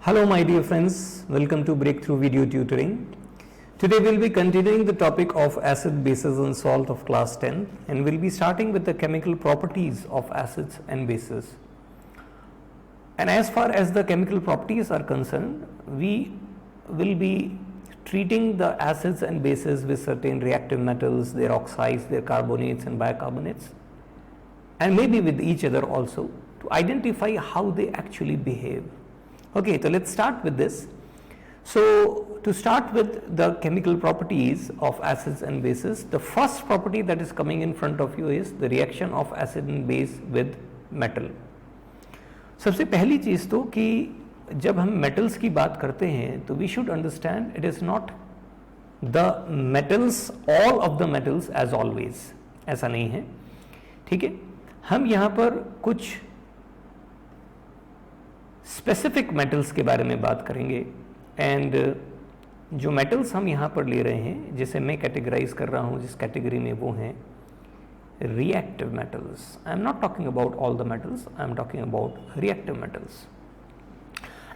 Hello my dear friends, welcome to Breakthrough Video Tutoring. Today we'll be continuing the topic of acid, bases and salt of class 10, and we'll be starting with the chemical properties of acids and bases. And as far as the chemical properties are concerned, we will be treating the acids and bases with certain reactive metals, their oxides, their carbonates and bicarbonates, and maybe with each other also, to identify how they actually behave. Okay, so let's start with this. So to start with the chemical properties of acids and bases, the first property that is coming in front of you is the reaction of acid and base with metal. सबसे पहली चीज़ तो कि जब हम metals की बात करते हैं तो we should understand it is not the metals, all of the metals as always, ऐसा नहीं है, ठीक है. हम यहाँ पर कुछ स्पेसिफिक मेटल्स के बारे में बात करेंगे. एंड जो मेटल्स हम यहाँ पर ले रहे हैं, जिसे मैं कैटेगराइज कर रहा हूँ जिस कैटेगरी में, वो हैं reactive metals. I am not talking about all the metals, I am talking about reactive metals.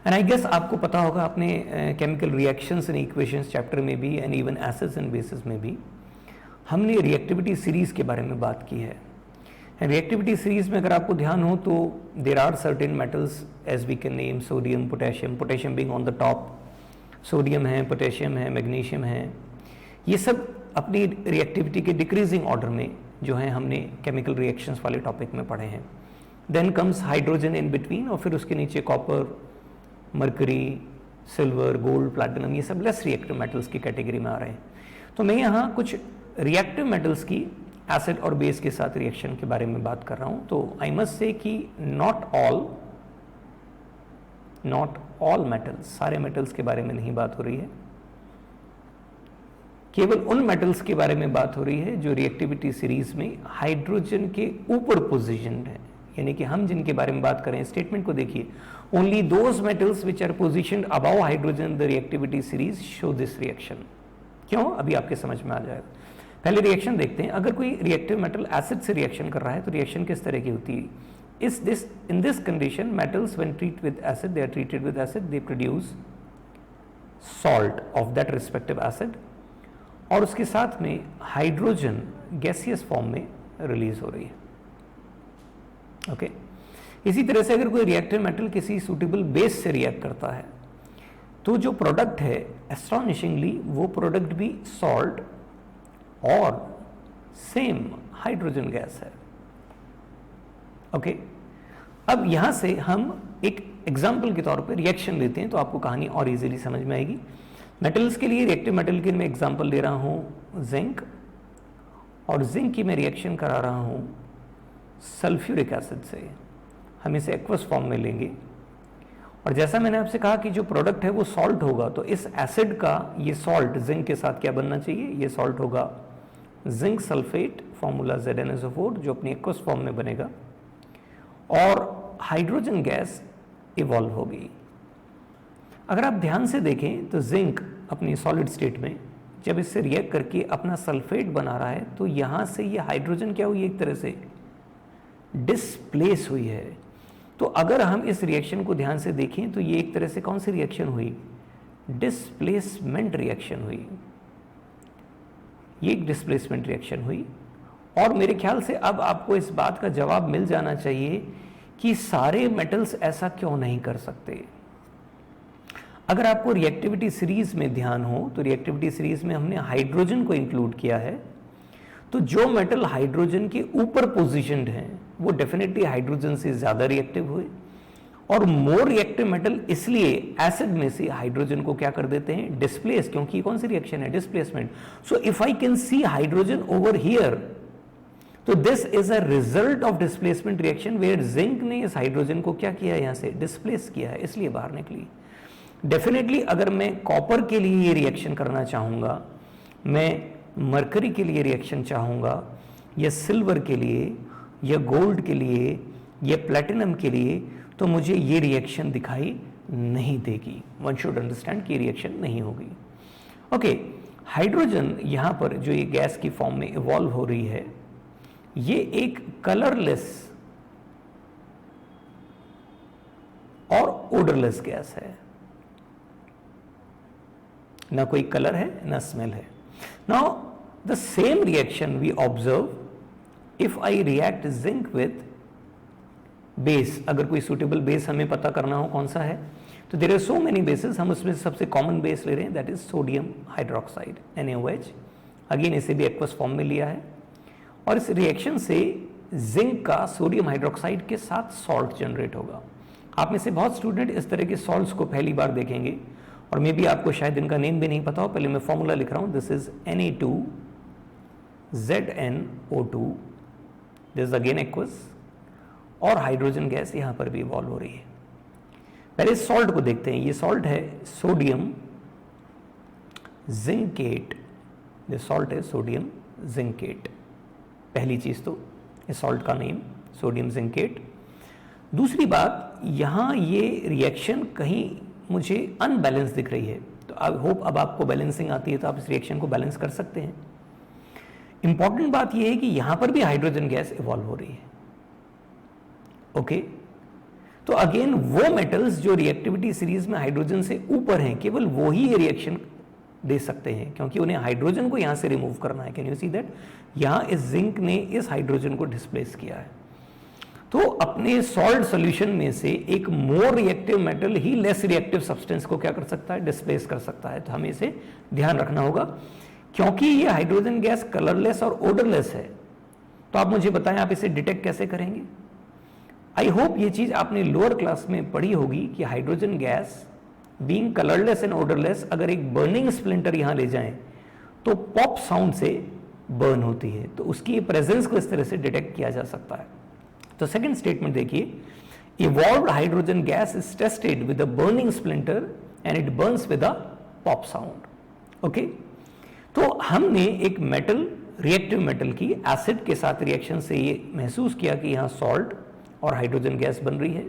And I guess आपको पता होगा, अपने chemical reactions and equations chapter में भी and even acids and bases में भी हमने रिएक्टिविटी सीरीज के बारे में बात की है. रिएक्टिविटी सीरीज में अगर आपको ध्यान हो तो there are certain metals as we can name sodium, potassium, potassium being on the top. Sodium है, पोटेशियम है, मैग्नीशियम है. ये सब अपनी रिएक्टिविटी के डिक्रीजिंग ऑर्डर में जो है हमने केमिकल रिएक्शंस वाले टॉपिक में पढ़े हैं. Then comes hydrogen in between, और फिर उसके नीचे copper, mercury, silver, gold, platinum, ये सब लेस रिएक्टिव मेटल्स की कैटेगरी में आ रहे हैं. तो मैं यहाँ कुछ रिएक्टिव मेटल्स की एसिड और बेस के साथ रिएक्शन के बारे में बात कर रहा हूँ. तो आई मस्ट से कि नॉट ऑल मेटल्स, सारे मेटल्स के बारे में नहीं बात हो रही है, केवल उन मेटल्स के बारे में बात हो रही है जो रिएक्टिविटी सीरीज में हाइड्रोजन के ऊपर पोजीशनड है. यानी कि हम जिनके बारे में बात करें, स्टेटमेंट को देखिए, only those metals which are positioned above hydrogen the reactivity series show this reaction. क्यों, अभी आपके समझ में आ जाएगा. पहले रिएक्शन देखते हैं. अगर कोई रिएक्टिव मेटल एसिड से रिएक्शन कर रहा है तो रिएक्शन किस तरह की होती है. In this condition metals when treat with acid, they are treated with acid, they produce salt of that respective acid, और उसके साथ में हाइड्रोजन गैसियस फॉर्म में रिलीज हो रही है. ओके. इसी तरह से अगर कोई रिएक्टिव मेटल किसी सूटेबल बेस से रिएक्ट करता है तो जो प्रोडक्ट है, एस्टोनिशिंगली वो प्रोडक्ट भी सॉल्ट और सेम हाइड्रोजन गैस है. ओके. अब यहां से हम एक एग्जांपल के तौर पर रिएक्शन लेते हैं तो आपको कहानी और इजीली समझ में आएगी. मेटल्स के लिए, रिएक्टिव मेटल के लिए मैं एग्जांपल ले रहा हूं जिंक, और जिंक की मैं रिएक्शन करा रहा हूं सल्फ्यूरिक एसिड से. हम इसे एक्वस फॉर्म में लेंगे, और जैसा मैंने आपसे कहा कि जो प्रोडक्ट है वो सॉल्ट होगा, तो इस एसिड का ये सॉल्ट जिंक के साथ क्या बनना चाहिए, ये सॉल्ट होगा जिंक सल्फेट, फॉर्मूला ZnSO4, जो अपनी एक्वस फॉर्म में बनेगा, और हाइड्रोजन गैस इवॉल्व होगी. अगर आप ध्यान से देखें तो जिंक अपनी सॉलिड स्टेट में जब इससे रिएक्ट करके अपना सल्फेट बना रहा है तो यहां से ये हाइड्रोजन क्या हुई, एक तरह से डिस्प्लेस हुई है. तो अगर हम इस रिएक्शन को ध्यान से देखें तो ये एक तरह से कौन सी रिएक्शन हुई, डिस्प्लेसमेंट रिएक्शन हुई. ये एक डिस्प्लेसमेंट रिएक्शन हुई. और मेरे ख्याल से अब आपको इस बात का जवाब मिल जाना चाहिए कि सारे मेटल्स ऐसा क्यों नहीं कर सकते. अगर आपको रिएक्टिविटी सीरीज में ध्यान हो तो रिएक्टिविटी सीरीज में हमने हाइड्रोजन को इंक्लूड किया है. तो जो मेटल हाइड्रोजन के ऊपर पोजीशनड हैं वो डेफिनेटली हाइड्रोजन से ज्यादा रिएक्टिव हुए, और मोर रिएक्टिव मेटल इसलिए एसिड में से हाइड्रोजन को क्या कर देते हैं, डिस्प्लेस, क्योंकि कौन सी रिएक्शन है, displacement. So if I can see hydrogen over here, तो this is a result of displacement reaction where zinc ने इस हाइड्रोजन को क्या किया, यहां से डिस्प्लेस किया है, इसलिए बाहर निकली. डेफिनेटली अगर मैं कॉपर के लिए ये रिएक्शन करना चाहूंगा, मैं मरकरी के लिए रिएक्शन चाहूंगा, या सिल्वर के लिए, या गोल्ड के लिए, या प्लैटिनम के लिए, तो मुझे ये रिएक्शन दिखाई नहीं देगी. वन शुड अंडरस्टैंड कि रिएक्शन नहीं होगी. ओके. हाइड्रोजन यहाँ पर जो ये गैस की फॉर्म में इवॉल्व हो रही है, ये एक कलरलेस और ओडरलेस गैस है. ना कोई कलर है ना स्मेल है। Now the same reaction we observe if I react zinc with base. अगर कोई सुटेबल बेस हमें पता करना हो कौन सा है, तो there are so many bases, हम उसमें सबसे कॉमन बेस ले रहे हैं, that is sodium hydroxide NaOH। Again इसे भी एक्वस फॉर्म में लिया है, और इस रिएक्शन से जिंक का सोडियम हाइड्रोक्साइड के साथ सॉल्ट जनरेट होगा। आप में से बहुत स्टूडेंट इस तरह के सॉल्ट्स को पहली बार देखेंगे, और मे बी आपको शायद इनका नेम भी नहीं पता हो। पहले मैं फॉर्मूला लिख रहा हूं, this is Na2ZnO2, this again aqueous, और हाइड्रोजन गैस यहां पर भी इवॉल्व हो रही है। पहले सॉल्ट को देखते हैं। ये सॉल्ट है सोडियम जिंकेट, ये सॉल्ट है सोडियम जिंकेट। पहली चीज तो इस सॉल्ट का नेम सोडियम जिंकेट। दूसरी बात, यहां ये रिएक्शन कहीं मुझे अनबैलेंस दिख रही है, तो आई होप अब आपको बैलेंसिंग आती है, तो आप इस रिएक्शन को बैलेंस कर सकते हैं। इंपॉर्टेंट बात यह है कि यहां पर भी हाइड्रोजन गैस इवॉल्व हो रही है। ओके, तो अगेन वो मेटल्स जो रिएक्टिविटी सीरीज में हाइड्रोजन से ऊपर हैं, केवल वो ही ये रिएक्शन दे सकते हैं, क्योंकि उन्हें हाइड्रोजन को यहां से रिमूव करना है। Can you see that? यहां इस जिंक ने इस हाइड्रोजन को डिस्प्लेस किया है। तो अपने सॉल्ट सॉल्यूशन में से एक मोर रिएक्टिव मेटल ही लेस रिएक्टिव सब्सटेंस को क्या कर सकता है? डिस्प्लेस कर सकता है। तो हमें इसे ध्यान रखना होगा, क्योंकि ये हाइड्रोजन गैस कलरलेस और ओडरलेस है। तो आप मुझे बताएं, आप इसे डिटेक्ट कैसे करेंगे? आई होप ये चीज आपने लोअर क्लास में पढ़ी होगी कि hydrogen gas being colourless and odourless, अगर एक बर्निंग स्प्लिंटर यहां ले जाएं तो पॉप साउंड से बर्न होती है। तो उसकी प्रेजेंस को इस तरह से डिटेक्ट किया जा सकता है। तो सेकंड स्टेटमेंट देखिए, evolved hydrogen gas is tested with a burning splinter and it Burns with a pop sound. Okay, तो हमने एक मेटल, रिएक्टिव मेटल की एसिड के साथ रिएक्शन से ये महसूस किया कि यहां सॉल्ट और हाइड्रोजन गैस बन रही है।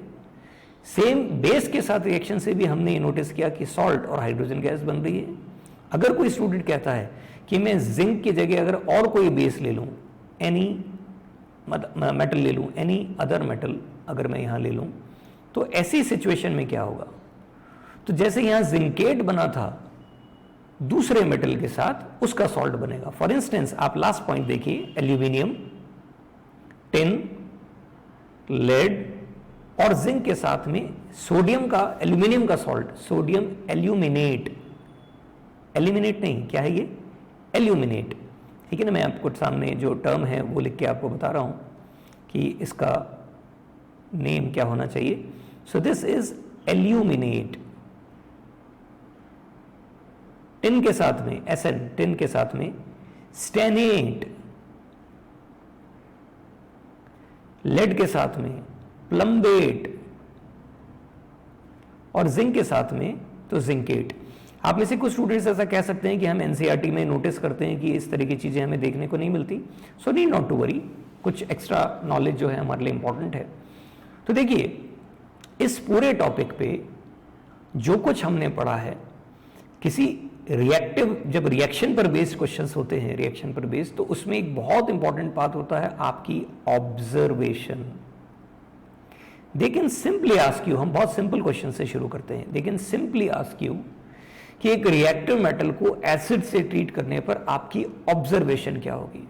सेम बेस के साथ रिएक्शन से भी हमने ये नोटिस किया कि सॉल्ट और हाइड्रोजन गैस बन रही है। अगर कोई स्टूडेंट कहता है कि मैं जिंक की जगह अगर और कोई बेस ले लूं, एनी मेटल ले लूं, एनी अदर मेटल अगर मैं यहां ले लूं, तो ऐसी सिचुएशन में क्या होगा? तो जैसे यहां जिंकेट बना था दूसरे मेटल के साथ, उसका सॉल्ट बनेगा। फॉर इंस्टेंस आप लास्ट पॉइंट देखिए, एल्यूमिनियम, टिन, लेड और जिंक के साथ में सोडियम का, एल्यूमिनियम का सॉल्ट, सोडियम एल्यूमिनेट, एल्यूमिनेट नहीं, क्या है ये? एल्यूमिनेट। ठीक है ना? मैं आपको सामने जो टर्म है वो लिख के आपको बता रहा हूं कि इसका नेम क्या होना चाहिए। So this is aluminate. Tin के साथ में एसएन, टिन के साथ में स्टेनेट, लेड के साथ में प्लम्बेट, और जिंक के साथ में तो जिंकेट। आप में से कुछ स्टूडेंट्स ऐसा कह सकते हैं कि हम एनसीईआरटी में नोटिस करते हैं कि इस तरह की चीजें हमें देखने को नहीं मिलती। So need not to worry, कुछ एक्स्ट्रा नॉलेज जो है हमारे लिए इंपॉर्टेंट है। तो देखिए, इस पूरे टॉपिक पे जो कुछ हमने पढ़ा है, किसी रिएक्टिव, जब रिएक्शन पर बेस्ड क्वेश्चंस होते हैं, रिएक्शन पर बेस्ड, तो उसमें एक बहुत इंपॉर्टेंट बात होता है आपकी observation. They can simply ask you, हम बहुत सिंपल क्वेश्चन से शुरू करते हैं, they can simply ask you कि एक रिएक्टिव मेटल को एसिड से ट्रीट करने पर आपकी ऑब्जर्वेशन क्या होगी?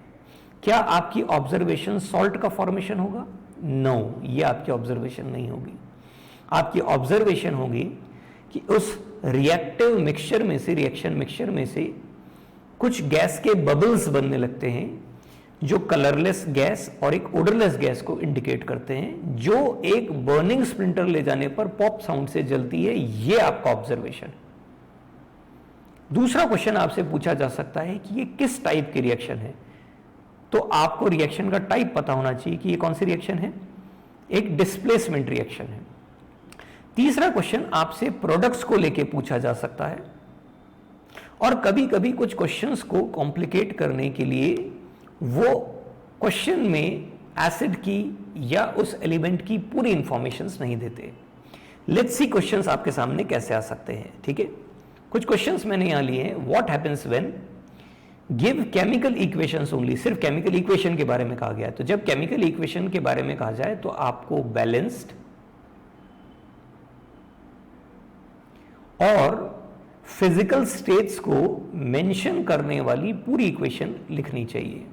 क्या आपकी ऑब्जर्वेशन सॉल्ट का फॉर्मेशन होगा? नो, ये आपकी ऑब्जर्वेशन नहीं होगी। आपकी ऑब्जर्वेशन होगी कि उस रिएक्टिव मिक्सचर में से, रिएक्शन मिक्सचर में से कुछ गैस के बबल्स बनने लगते हैं, जो कलरलेस गैस और एक ओडरलेस गैस को इंडिकेट करते हैं, जो एक बर्निंग स्प्लिंटर ले जाने पर पॉप साउंड से जलती है। ये आपका ऑब्जर्वेशन। दूसरा क्वेश्चन आपसे पूछा जा सकता है कि ये किस टाइप की रिएक्शन है, तो आपको रिएक्शन का टाइप पता होना चाहिए कि ये कौन सी रिएक्शन है। एक डिस्प्लेसमेंट रिएक्शन है। तीसरा क्वेश्चन आपसे प्रोडक्ट्स को लेके पूछा जा सकता है, और कभी कभी कुछ क्वेश्चंस को कॉम्प्लिकेट करने के लिए वो क्वेश्चन में एसिड की या उस एलिमेंट की पूरी इंफॉर्मेशंस नहीं देते। लेट्स सी क्वेश्चंस आपके सामने कैसे आ सकते हैं। ठीक है, कुछ क्वेश्चंस मैंने यहां लिए हैं। What happens when give chemical equations only, सिर्फ केमिकल इक्वेशन के बारे में कहा गया है। तो जब केमिकल इक्वेशन के बारे में कहा जाए तो आपको बैलेंस्ड और फिजिकल स्टेट्स को मेंशन करने वाली पूरी इक्वेशन लिखनी चाहिए,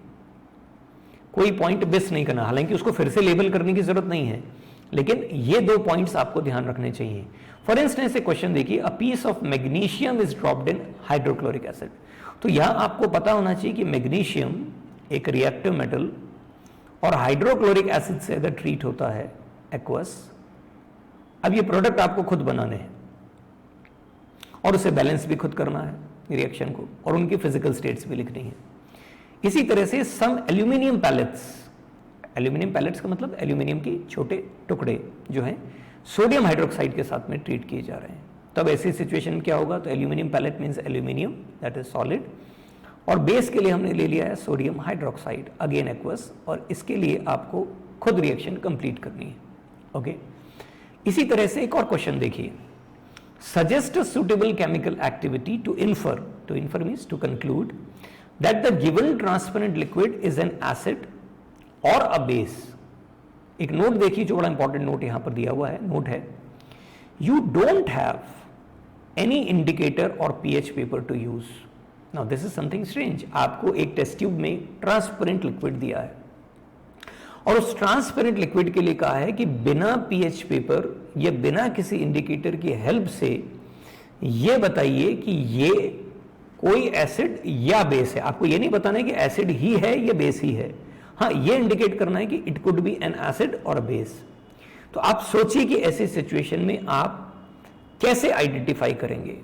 कोई पॉइंट मिस नहीं करना। हालांकि उसको फिर से लेबल करने की जरूरत नहीं है, लेकिन ये 2 पॉइंट्स आपको ध्यान रखने चाहिए। फॉर इंस्टेंस एक क्वेश्चन देखिए, a piece of magnesium is dropped in hydrochloric acid. तो यहां आपको पता होना चाहिए कि मैग्नीशियम एक रिएक्टिव मेटल और हाइड्रोक्लोरिक एसिड से अगर ट्रीट होता है एक्वस, अब ये प्रोडक्ट आपको खुद बनाने हैं और उसे बैलेंस भी खुद करना है रिएक्शन को, और उनकी फिजिकल स्टेट्स भी लिखनी है। इसी तरह से सम एल्यूमिनियम पैलेट्स का मतलब एल्यूमिनियम के छोटे टुकड़े जो हैं सोडियम हाइड्रोक्साइड के साथ में ट्रीट किए जा रहे हैं। तब ऐसी सिचुएशन क्या होगा, तो aluminium pellet means aluminium that is solid, और बेस के लिए हमने ले लिया है सोडियम हाइड्रोक्साइड अगेन एक्वस, और इसके लिए आपको खुद रिएक्शन कंप्लीट करनी है। ओके, इसी तरह से एक और क्वेश्चन देखिए, suggest a suitable chemical activity to infer means to conclude that the given transparent liquid is an acid और अ बेस। एक नोट देखिए जो बड़ा इंपॉर्टेंट नोट यहां पर दिया हुआ है, नोट है, you don't have any indicator और pH paper to use. Now this is something strange. आपको एक टेस्ट ट्यूब में ट्रांसपेरेंट लिक्विड दिया है और उस ट्रांसपेरेंट लिक्विड के लिए कहा है कि बिना पीएच पेपर या बिना किसी इंडिकेटर की हेल्प से ये बताइए कि ये कोई एसिड या बेस है। आपको ये नहीं बताना है कि एसिड ही है या बेस ही है, हाँ ये इंडिकेट करना है कि it could be N acid और बेस। तो आप सोचिए कि ऐसी सिचुएशन में आप कैसे आइडेंटिफाई करेंगे।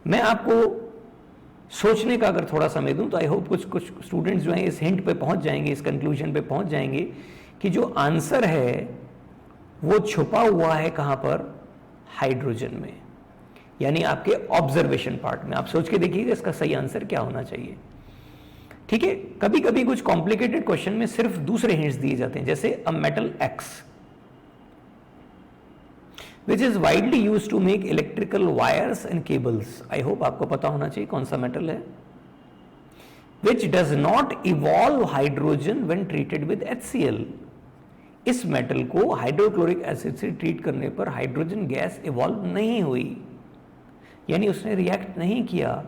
मैं आपको सोचने का अगर थोड़ा समय दूं तो आई होप कुछ स्टूडेंट्स जो हैं इस हिंट पे पहुंच जाएंगे, इस कंक्लूजन पे पहुंच जाएंगे कि जो आंसर है वो छुपा हुआ है कहां पर, हाइड्रोजन में, यानी आपके ऑब्जर्वेशन पार्ट में। आप सोच के देखिएगा इसका सही आंसर क्या होना चाहिए। ठीक है, कभी कभी कुछ कॉम्प्लिकेटेड क्वेश्चन में सिर्फ दूसरे हिंट्स दिए जाते हैं, जैसे a metal x which is widely used to make electrical wires and cables। I hope आपको पता होना चाहिए कौन सा मेटल है। which does not evolve hydrogen when treated with HCl। इस मेटल को हाइड्रोक्लोरिक एसिड से ट्रीट करने पर हाइड्रोजन गैस इवॉल्व नहीं हुई, यानी उसने रिएक्ट नहीं किया।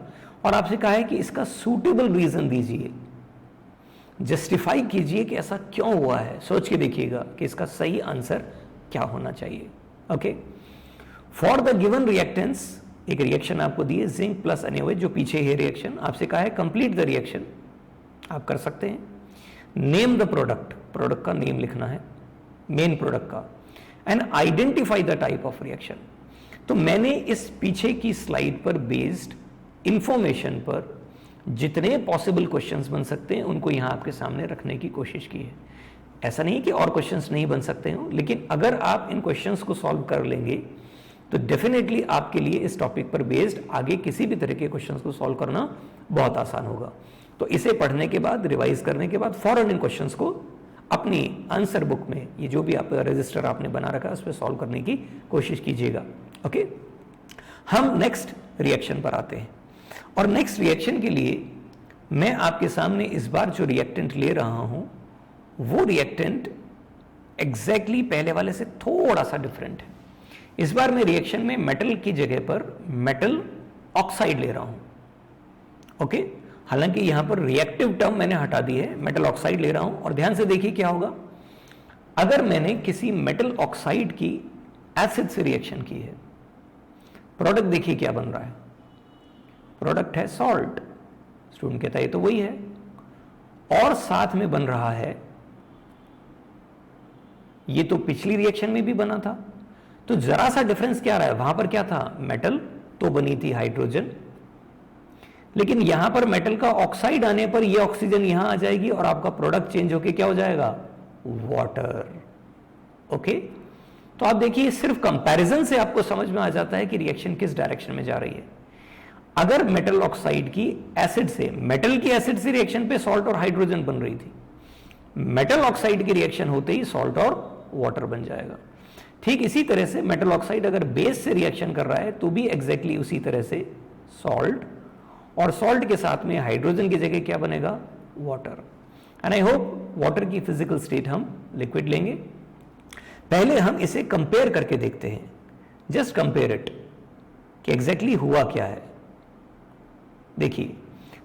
और आपसे कहा है कि इसका सूटेबल रीजन दीजिए, जस्टिफाई कीजिए कि ऐसा क्यों हुआ है। सोच के देखिएगा कि इसका सही आंसर क्या होना चाहिए। Okay, for the given reactance, एक रिएक्शन आपको दी है जिंक प्लस NaOH, जो पीछे है रिएक्शन, आपसे कहा है कंप्लीट द रिएक्शन। आप कर सकते हैं, नेम द प्रोडक्ट का नेम लिखना है, मेन प्रोडक्ट का, and identify the type of reaction. तो मैंने इस पीछे की स्लाइड पर बेस्ड इंफॉर्मेशन पर जितने पॉसिबल क्वेश्चंस बन सकते हैं उनको यहां आपके सामने रखने की कोशिश की है। ऐसा नहीं कि और क्वेश्चंस नहीं बन सकते हो, लेकिन अगर आप इन क्वेश्चंस को सॉल्व कर लेंगे तो डेफिनेटली आपके लिए इस टॉपिक पर बेस्ड आगे किसी भी तरह के क्वेश्चंस को सॉल्व करना बहुत आसान होगा। तो इसे पढ़ने के बाद, रिवाइज करने के बाद फौरन इन क्वेश्चंस को अपनी आंसर बुक में, ये जो भी आप रजिस्टर आपने बना रखा है उस पर सॉल्व करने की कोशिश कीजिएगा। ओके, हम नेक्स्ट रिएक्शन पर आते हैं, और नेक्स्ट रिएक्शन के लिए मैं आपके सामने इस बार जो रिएक्टेंट ले रहा हूं वो रिएक्टेंट एग्जैक्टली पहले वाले से थोड़ा सा डिफरेंट है। इस बार मैं रिएक्शन में मेटल की जगह पर मेटल ऑक्साइड ले रहा हूं। ओके, हालांकि यहां पर रिएक्टिव टर्म मैंने हटा दी है, मेटल ऑक्साइड ले रहा हूं। और ध्यान से देखिए क्या होगा, अगर मैंने किसी मेटल ऑक्साइड की एसिड से रिएक्शन की है, प्रोडक्ट देखिए क्या बन रहा है, प्रोडक्ट है सॉल्ट। स्टूडेंट कहता है ये तो वही है, और साथ में बन रहा है, ये तो पिछली रिएक्शन में भी बना था। तो जरा सा डिफरेंस क्या रहा है, वहां पर क्या था, मेटल तो बनी थी हाइड्रोजन, लेकिन यहां पर मेटल का ऑक्साइड आने पर ये ऑक्सीजन यहां आ जाएगी और आपका प्रोडक्ट चेंज होके क्या हो जाएगा, वाटर। ओके, तो आप देखिए सिर्फ कंपैरिजन से आपको समझ में आ जाता है कि रिएक्शन किस डायरेक्शन में जा रही है। अगर मेटल ऑक्साइड की एसिड से, मेटल की एसिड से रिएक्शन पे सॉल्ट और हाइड्रोजन बन रही थी, मेटल ऑक्साइड की रिएक्शन होते ही सॉल्ट और वाटर बन जाएगा। ठीक इसी तरह से मेटल ऑक्साइड अगर बेस से रिएक्शन कर रहा है तो भी एग्जैक्टली उसी तरह से सॉल्ट, और सॉल्ट के साथ में हाइड्रोजन की जगह क्या बनेगा, water. And I hope water की फिजिकल स्टेट हम लिक्विड लेंगे। पहले हम इसे कंपेयर करके देखते हैं, जस्ट कंपेयर इट कि एग्जैक्टली हुआ क्या है। देखिए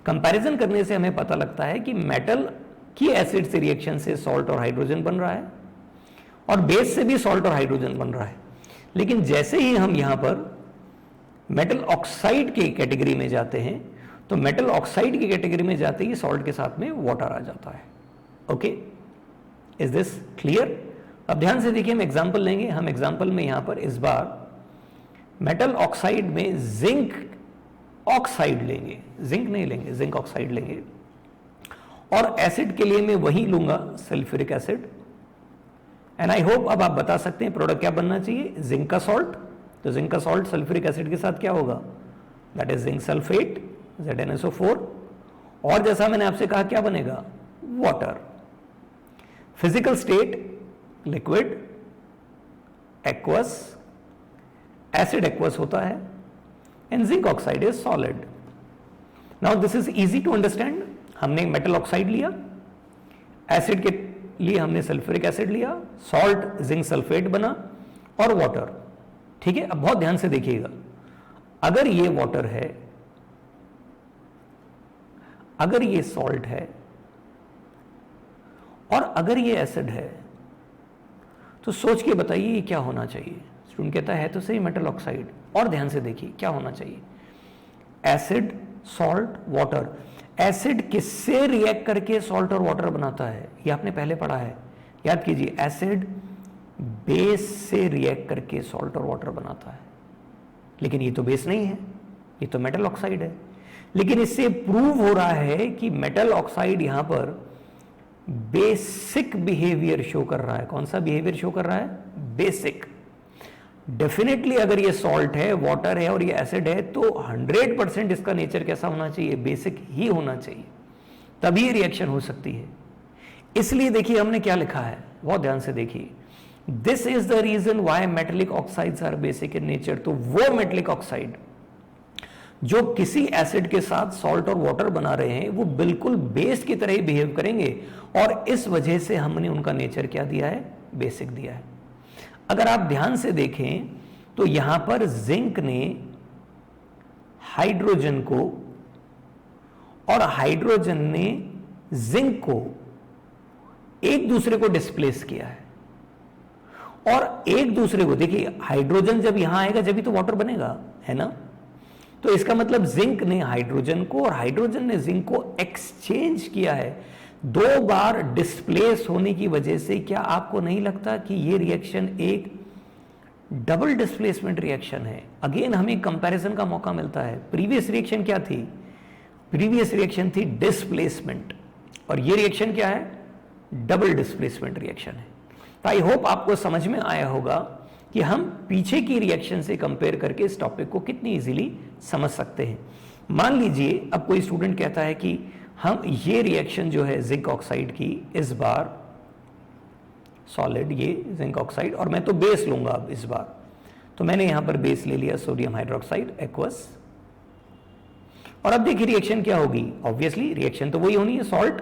कंपैरिजन करने से हमें पता लगता है कि मेटल की एसिड से रिएक्शन से सॉल्ट और हाइड्रोजन बन रहा है और बेस से भी सॉल्ट और हाइड्रोजन बन रहा है, लेकिन जैसे ही हम यहां पर मेटल ऑक्साइड के कैटेगरी में जाते हैं तो मेटल ऑक्साइड की कैटेगरी में जाते ही सॉल्ट के साथ में वाटर आ जाता है। Okay, is this clear? अब ध्यान से देखिए, हम एग्जांपल लेंगे। हम एग्जांपल में यहां पर इस बार मेटल ऑक्साइड में जिंक ऑक्साइड लेंगे, जिंक नहीं लेंगे, जिंक ऑक्साइड लेंगे। और एसिड के लिए मैं वही लूंगा sulphuric acid. And I hope अब आप बता सकते हैं प्रोडक्ट क्या बनना चाहिए, जिंक का सॉल्ट। तो जिंक का सॉल्ट सल्फ्यूरिक एसिड के साथ क्या होगा, that is zinc sulphate ZnSO4। और जैसा मैंने आपसे कहा क्या बनेगा, water. Physical state liquid, aqueous, acid aqueous होता है, and zinc oxide is solid. Now this is easy to understand. हमने मेटल ऑक्साइड लिया, एसिड के लिए हमने सल्फ्यूरिक एसिड लिया, सॉल्ट जिंक सल्फेट बना और वाटर। ठीक है, अब बहुत ध्यान से देखिएगा, अगर ये वाटर है, अगर ये सॉल्ट है और अगर ये एसिड है, तो सोच के बताइए ये क्या होना चाहिए। स्टूडेंट कहता है तो सही मेटल ऑक्साइड। और ध्यान से देखिए क्या होना चाहिए, एसिड, सॉल्ट, वाटर। एसिड किससे रिएक्ट करके सॉल्ट और वाटर बनाता है, ये आपने पहले पढ़ा है, याद कीजिए। एसिड बेस से रिएक्ट करके सॉल्ट और वाटर बनाता है, लेकिन ये तो बेस नहीं है, ये तो मेटल ऑक्साइड है। लेकिन इससे प्रूव हो रहा है कि मेटल ऑक्साइड यहां पर बेसिक बिहेवियर शो कर रहा है। कौन सा बिहेवियर शो कर रहा है, बेसिक। डेफिनेटली अगर ये सॉल्ट है, वाटर है और ये एसिड है तो 100% इसका नेचर कैसा होना चाहिए, बेसिक ही होना चाहिए, तभी रिएक्शन हो सकती है। इसलिए देखिए हमने क्या लिखा है, बहुत ध्यान से देखिए, this is the reason why metallic oxides are basic in nature. तो वो मेटेलिक ऑक्साइड जो किसी एसिड के साथ सॉल्ट और वाटर बना रहे हैं वो बिल्कुल बेस की तरह ही बिहेव करेंगे, और इस वजह से हमने उनका नेचर क्या दिया है, बेसिक दिया है। अगर आप ध्यान से देखें तो यहां पर जिंक ने हाइड्रोजन को और हाइड्रोजन ने जिंक को एक दूसरे को डिस्प्लेस किया है, और एक दूसरे को देखिए, हाइड्रोजन जब यहां आएगा जब भी तो वाटर बनेगा, है ना। तो इसका मतलब जिंक ने हाइड्रोजन को और हाइड्रोजन ने जिंक को एक्सचेंज किया है। 2 बार डिस्प्लेस होने की वजह से क्या आपको नहीं लगता कि यह रिएक्शन एक डबल डिस्प्लेसमेंट रिएक्शन है? अगेन हमें कंपैरिजन का मौका मिलता है। प्रीवियस रिएक्शन क्या थी, प्रीवियस रिएक्शन थी डिस्प्लेसमेंट, और ये रिएक्शन क्या है, डबल डिस्प्लेसमेंट रिएक्शन है। तो आई होप आपको समझ में आया होगा कि हम पीछे की रिएक्शन से कंपेयर करके इस टॉपिक को कितनी इजीली समझ सकते हैं। मान लीजिए अब कोई स्टूडेंट कहता है कि हम ये रिएक्शन जो है जिंक ऑक्साइड की, इस बार सॉलिड ये जिंक ऑक्साइड, और मैं तो बेस लूंगा अब इस बार, तो मैंने यहां पर बेस ले लिया सोडियम हाइड्रोक्साइड एक्वस। और अब देखिए रिएक्शन क्या होगी, ऑब्वियसली रिएक्शन तो वही होनी है, सॉल्ट।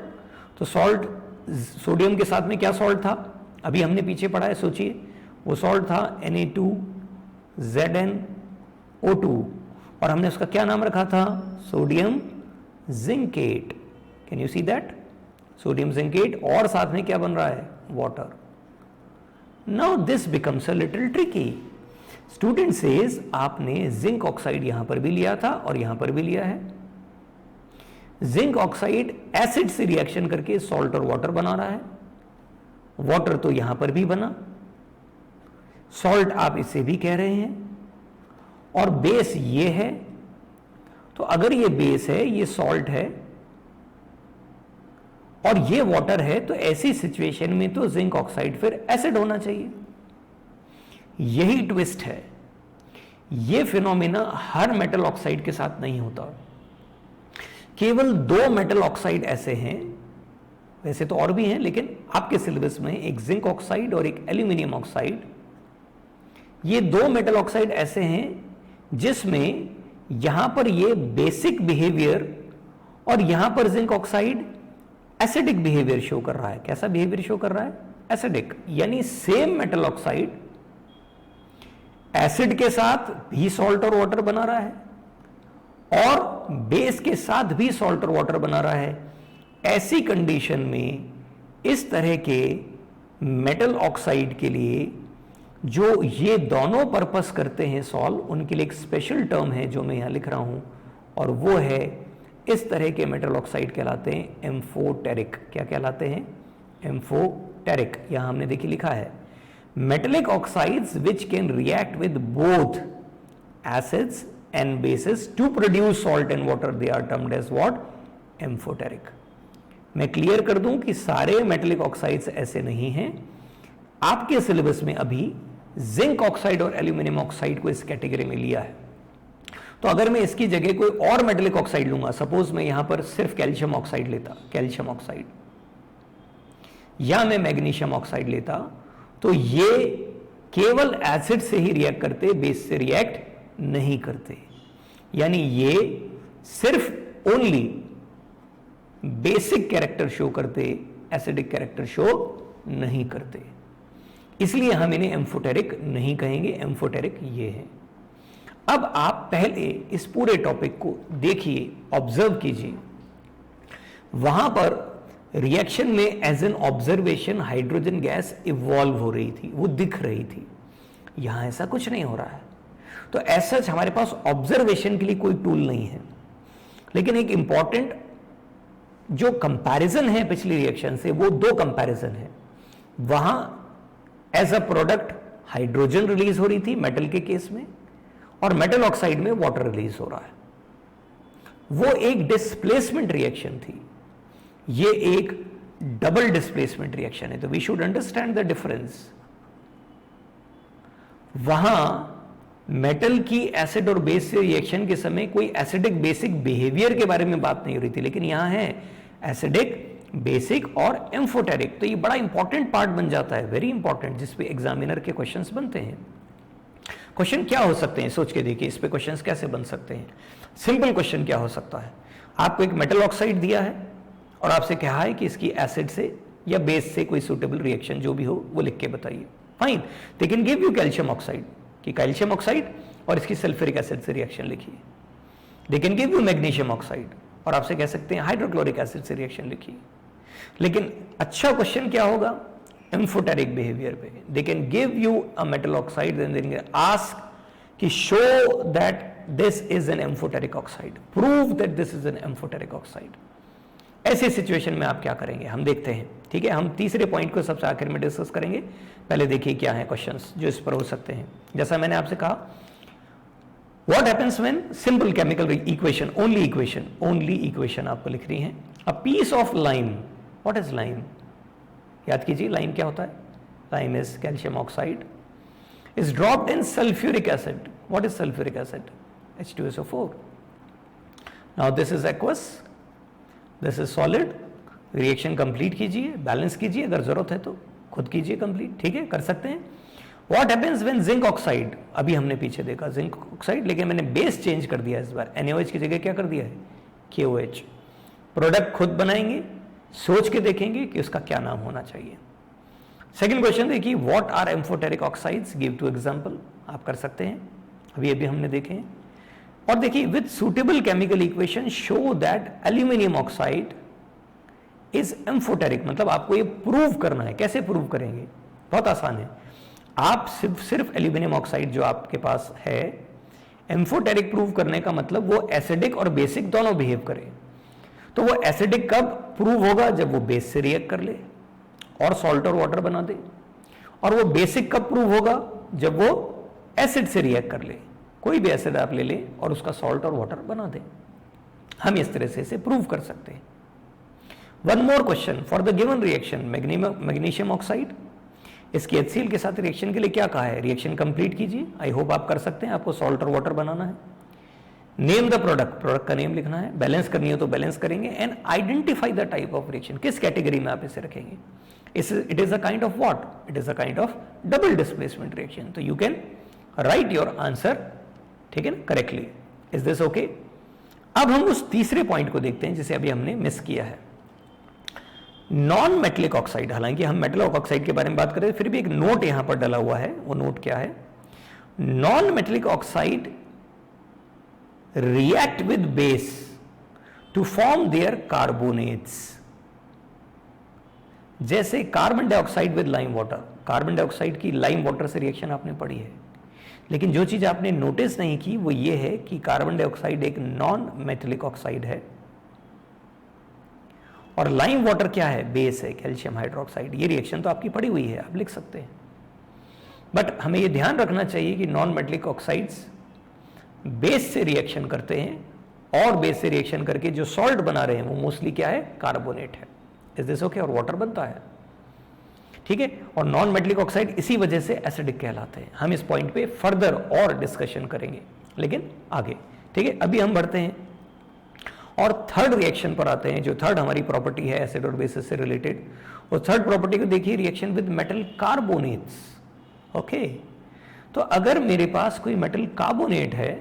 तो सॉल्ट सोडियम के साथ में क्या सॉल्ट था, अभी हमने पीछे पढ़ा है, सोचिए वो सॉल्ट था Na2ZnO2, और हमने उसका क्या नाम रखा था, sodium zincate. Can you see that, sodium zincate, और साथ में क्या बन रहा है, water. Now this becomes a little tricky. Student says आपने जिंक ऑक्साइड यहां पर भी लिया था और यहां पर भी लिया है। जिंक ऑक्साइड एसिड से रिएक्शन करके सॉल्ट और वाटर बना रहा है, वाटर तो यहां पर भी बना, सॉल्ट आप इसे भी कह रहे हैं, और बेस ये है। तो अगर ये बेस है, ये सॉल्ट है और ये वाटर है, तो ऐसी सिचुएशन में तो जिंक ऑक्साइड फिर एसिड होना चाहिए। यही ट्विस्ट है, ये फिनोमेना हर मेटल ऑक्साइड के साथ नहीं होता। केवल 2 मेटल ऑक्साइड ऐसे हैं, वैसे तो और भी हैं, लेकिन आपके सिलेबस में एक जिंक ऑक्साइड और एक एल्यूमिनियम ऑक्साइड, ये 2 मेटल ऑक्साइड ऐसे हैं जिसमें यहां पर ये बेसिक बिहेवियर और यहां पर zinc oxide acidic behaviour show कर रहा है। कैसा बिहेवियर शो कर रहा है, एसिडिक। यानी सेम मेटल ऑक्साइड एसिड के साथ भी सॉल्ट और वाटर बना रहा है, और बेस के साथ भी सॉल्ट और वाटर बना रहा है, ऐसी कंडीशन में इस तरह के मेटल ऑक्साइड के लिए जो ये दोनों पर्पस करते हैं सॉल्व, उनके लिए एक स्पेशल टर्म है जो मैं यहां लिख रहा हूं, और वो है इस तरह के मेटल ऑक्साइड कहलाते हैं एम्फोटेरिक। क्या कहलाते हैं? एम्फोटेरिक। यहां हमने देखिए लिखा है metallic oxides which can react with both acids and bases to produce salt and water, they are termed as what? Amphoteric. मैं क्लियर कर दूं कि सारे मेटेलिक ऑक्साइड्स ऐसे नहीं हैं। आपके सिलेबस में अभी जिंक ऑक्साइड और एल्यूमिनियम ऑक्साइड को इस कैटेगरी में लिया है, तो अगर मैं इसकी जगह कोई और मेटेलिक ऑक्साइड लूंगा, सपोज मैं यहां पर सिर्फ कैल्शियम ऑक्साइड लेता, कैल्शियम ऑक्साइड, या मैं मैग्नीशियम ऑक्साइड लेता, तो ये केवल एसिड से ही रिएक्ट करते, बेस से रिएक्ट नहीं करते। यानी ये सिर्फ ओनली बेसिक कैरेक्टर शो करते, एसिडिक कैरेक्टर शो नहीं करते, इसलिए हम इन्हें एम्फोटेरिक नहीं कहेंगे, एम्फोटेरिक ये है। अब आप पहले इस पूरे टॉपिक को देखिए, ऑब्जर्व कीजिए। वहां पर रिएक्शन में as an observation hydrogen gas evolve हो रही थी, वो दिख रही थी। यहां ऐसा कुछ नहीं हो रहा है, तो ऐसा हमारे पास ऑब्जर्वेशन के लिए कोई टूल नहीं है। लेकिन एक इंपॉर्टेंट जो कंपैरिजन है पिछली रिएक्शन से, वो दो कंपैरिजन है। वहां as a product hydrogen release हो रही थी मेटल के केस में, और मेटल ऑक्साइड में वाटर रिलीज हो रहा है। वो एक डिस्प्लेसमेंट रिएक्शन थी, ये एक डबल डिस्प्लेसमेंट रिएक्शन है। तो we should understand the difference. वहां मेटल की एसिड और बेस से रिएक्शन के समय कोई एसिडिक बेसिक बिहेवियर के बारे में बात नहीं हो रही थी, लेकिन यहां है एसिडिक, बेसिक और एम्फोटेरिक। तो ये बड़ा इंपॉर्टेंट पार्ट बन जाता है, वेरी इंपॉर्टेंट, जिस पे एग्जामिनर के क्वेश्चंस बनते हैं। क्वेश्चन क्या हो सकते हैं, सोच के देखिए, इस पे क्वेश्चंस कैसे बन सकते हैं। सिंपल क्वेश्चन क्या हो सकता है, आपको एक मेटल ऑक्साइड दिया है और आपसे कहा है कि इसकी एसिड से या बेस से कोई सुटेबल रिएक्शन जो भी हो वो लिख के बताइए। Fine, they can give you calcium oxide, कि कैल्शियम ऑक्साइड और इसकी सल्फ्यूरिक एसिड से रिएक्शन लिखिए। दे can give you magnesium oxide और आपसे कह सकते हैं हाइड्रोक्लोरिक एसिड से रिएक्शन लिखिए। लेकिन अच्छा क्वेश्चन क्या होगा, एम्फोटेरिक बिहेवियर पे। They can give you a metal oxide and then ask कि show that this is an amphoteric oxide, prove that this is an amphoteric oxide. ऐसे सिचुएशन में आप क्या करेंगे, हम देखते हैं। ठीक है, हम तीसरे पॉइंट को सबसे आखिर में डिस्कस करेंगे। पहले देखिए क्या है क्वेश्चंस जो इस पर हो सकते हैं। जैसा मैंने आपसे कहा, what happens when simple chemical equation, only equation आपको लिख रही है। A piece of lime, what is lime, याद कीजिए लाइम क्या होता है, lime is calcium oxide, is dropped in sulphuric acid. What is sulphuric acid, H2SO4। Now this is aqueous, this is solid. Reaction complete कीजिए, balance कीजिए, अगर जरूरत है तो खुद कीजिए कंप्लीट। ठीक है, कर सकते हैं। What happens when zinc oxide, अभी हमने पीछे देखा जिंक ऑक्साइड, लेकिन मैंने बेस चेंज कर दिया इस बार, NaOH की जगह क्या कर दिया है, KOH। प्रोडक्ट खुद बनाएंगे, सोच के देखेंगे कि उसका क्या नाम होना चाहिए। सेकंड क्वेश्चन देखिए, what are amphoteric oxides, give two example, आप कर सकते हैं, अभी हमने देखे हैं। और देखिए, with suitable chemical equation show that aluminium oxide is amphoteric. मतलब आपको ये प्रूव करना है। कैसे प्रूव करेंगे, बहुत आसान है। आप सिर्फ एल्यूमिनियम ऑक्साइड जो आपके पास है, एम्फोटेरिक प्रूव करने का मतलब वो एसिडिक और बेसिक दोनों बिहेव करे। तो वो एसिडिक कब प्रूव होगा, जब वो बेस से रिएक्ट कर ले और सॉल्ट और वाटर बना दे। और वो बेसिक कब प्रूव होगा, जब वो एसिड से रिएक्ट कर ले। कोई भी एसिड आप ले लें और उसका सॉल्ट और वाटर बना दें। हम इस तरह से इसे प्रूव कर सकते हैं। One more question, for the given reaction magnesium oxide, इसकी HCl के साथ रिएक्शन के लिए क्या कहा है, रिएक्शन कंप्लीट कीजिए। आई होप आप कर सकते हैं, आपको सॉल्ट और वाटर बनाना है। नेम द प्रोडक्ट, प्रोडक्ट का नेम लिखना है। बैलेंस करनी हो तो बैलेंस करेंगे। And identify the type of reaction, किस कैटेगरी में आप इसे रखेंगे। It is a kind of what, it is a kind of double displacement reaction. तो you can write your answer, ठीक है ना, करेक्टली। Is this okay. अब हम उस तीसरे पॉइंट को देखते हैं जिसे अभी हमने मिस किया है, नॉन मेटलिक ऑक्साइड। हालांकि हम मेटल ऑक्साइड के बारे में बात करें, फिर भी एक नोट यहां पर डला हुआ है। वो नोट क्या है, non metallic oxide react with base to form their carbonates. जैसे carbon dioxide with lime water, carbon dioxide की लाइम वाटर से रिएक्शन आपने पढ़ी है, लेकिन जो चीज आपने नोटिस नहीं की वो ये है कि कार्बन डाइऑक्साइड एक नॉन मेटेलिक ऑक्साइड है और लाइम वाटर क्या है, बेस है, कैल्शियम हाइड्रोक्साइड। ये रिएक्शन तो आपकी पड़ी हुई है, आप लिख सकते हैं, बट हमें ये ध्यान रखना चाहिए कि नॉन मेटेलिक ऑक्साइड्स बेस से रिएक्शन करते हैं और बेस से रिएक्शन करके जो सॉल्ट बना रहे हैं वो मोस्टली क्या है, कार्बोनेट है। Is this okay? और वाटर बनता है, ठीक है। और नॉन मेटेलिक ऑक्साइड इसी वजह से एसिडिक कहलाते हैं। हम इस पॉइंट पे फर्दर और डिस्कशन करेंगे लेकिन आगे, ठीक है। अभी हम बढ़ते हैं और थर्ड रिएक्शन पर आते हैं, जो थर्ड हमारी प्रॉपर्टी है एसिड और बेसिस से रिलेटेड। और थर्ड प्रॉपर्टी को देखिए, reaction with metal carbonates. Okay, तो अगर मेरे पास कोई मेटल कार्बोनेट है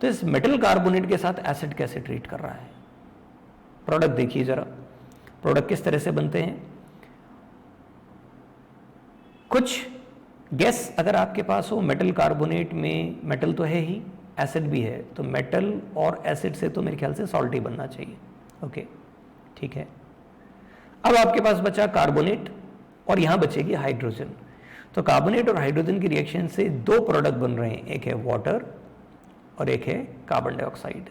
तो इस मेटल कार्बोनेट के साथ एसिड कैसे ट्रीट कर रहा है। प्रोडक्ट देखिए जरा, प्रोडक्ट किस तरह से बनते हैं। कुछ गैस अगर आपके पास हो, मेटल कार्बोनेट में मेटल तो है ही, एसिड भी है, तो मेटल और एसिड से तो मेरे ख्याल से सॉल्ट ही बनना चाहिए। ओके, ठीक है। अब आपके पास बचा कार्बोनेट और यहां बचेगी हाइड्रोजन। तो कार्बोनेट और हाइड्रोजन की रिएक्शन से दो प्रोडक्ट बन रहे हैं, एक है वाटर और एक है कार्बन डाइऑक्साइड,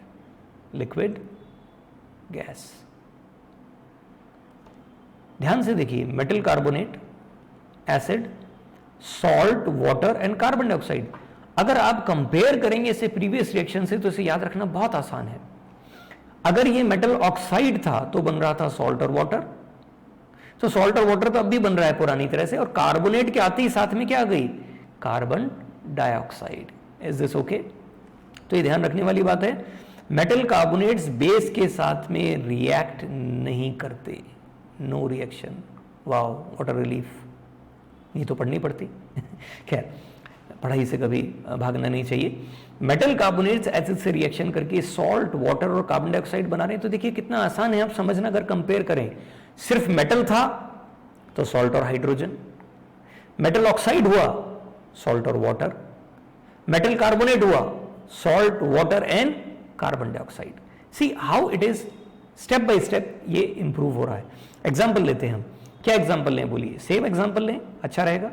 लिक्विड गैस। ध्यान से देखिए, metal carbonate, acid, salt, water and carbon dioxide. अगर आप कंपेयर करेंगे इसे प्रीवियस रिएक्शन से तो इसे याद रखना बहुत आसान है। अगर ये मेटल ऑक्साइड था तो बन रहा था सॉल्ट और वाटर, तो सॉल्ट और वाटर तो अब भी बन रहा है पुरानी तरह से, और कार्बोनेट के आते ही साथ में क्या आ गई, carbon dioxide. Is this okay? तो ये ध्यान रखने वाली बात है, मेटल कार्बोनेट्स बेस के साथ में रिएक्ट नहीं करते, no reaction. Wow, what a relief, ये तो पढ़नी पड़ती खैर, पढ़ाई से कभी भागना नहीं चाहिए। मेटल कार्बोनेट्स एसिड से रिएक्शन करके सॉल्ट, वाटर और कार्बन डाइऑक्साइड बना रहे हैं। तो देखिए कितना आसान है आप समझना। अगर कंपेयर करें, सिर्फ मेटल था तो सॉल्ट और हाइड्रोजन, मेटल ऑक्साइड हुआ सॉल्ट और वाटर, मेटल कार्बोनेट हुआ salt, water and carbon dioxide. See how it is, step by step ये इंप्रूव हो रहा है। एग्जाम्पल लेते हैं हम, क्या एग्जाम्पल लें बोलिए, सेम एग्जाम्पल लें, अच्छा रहेगा।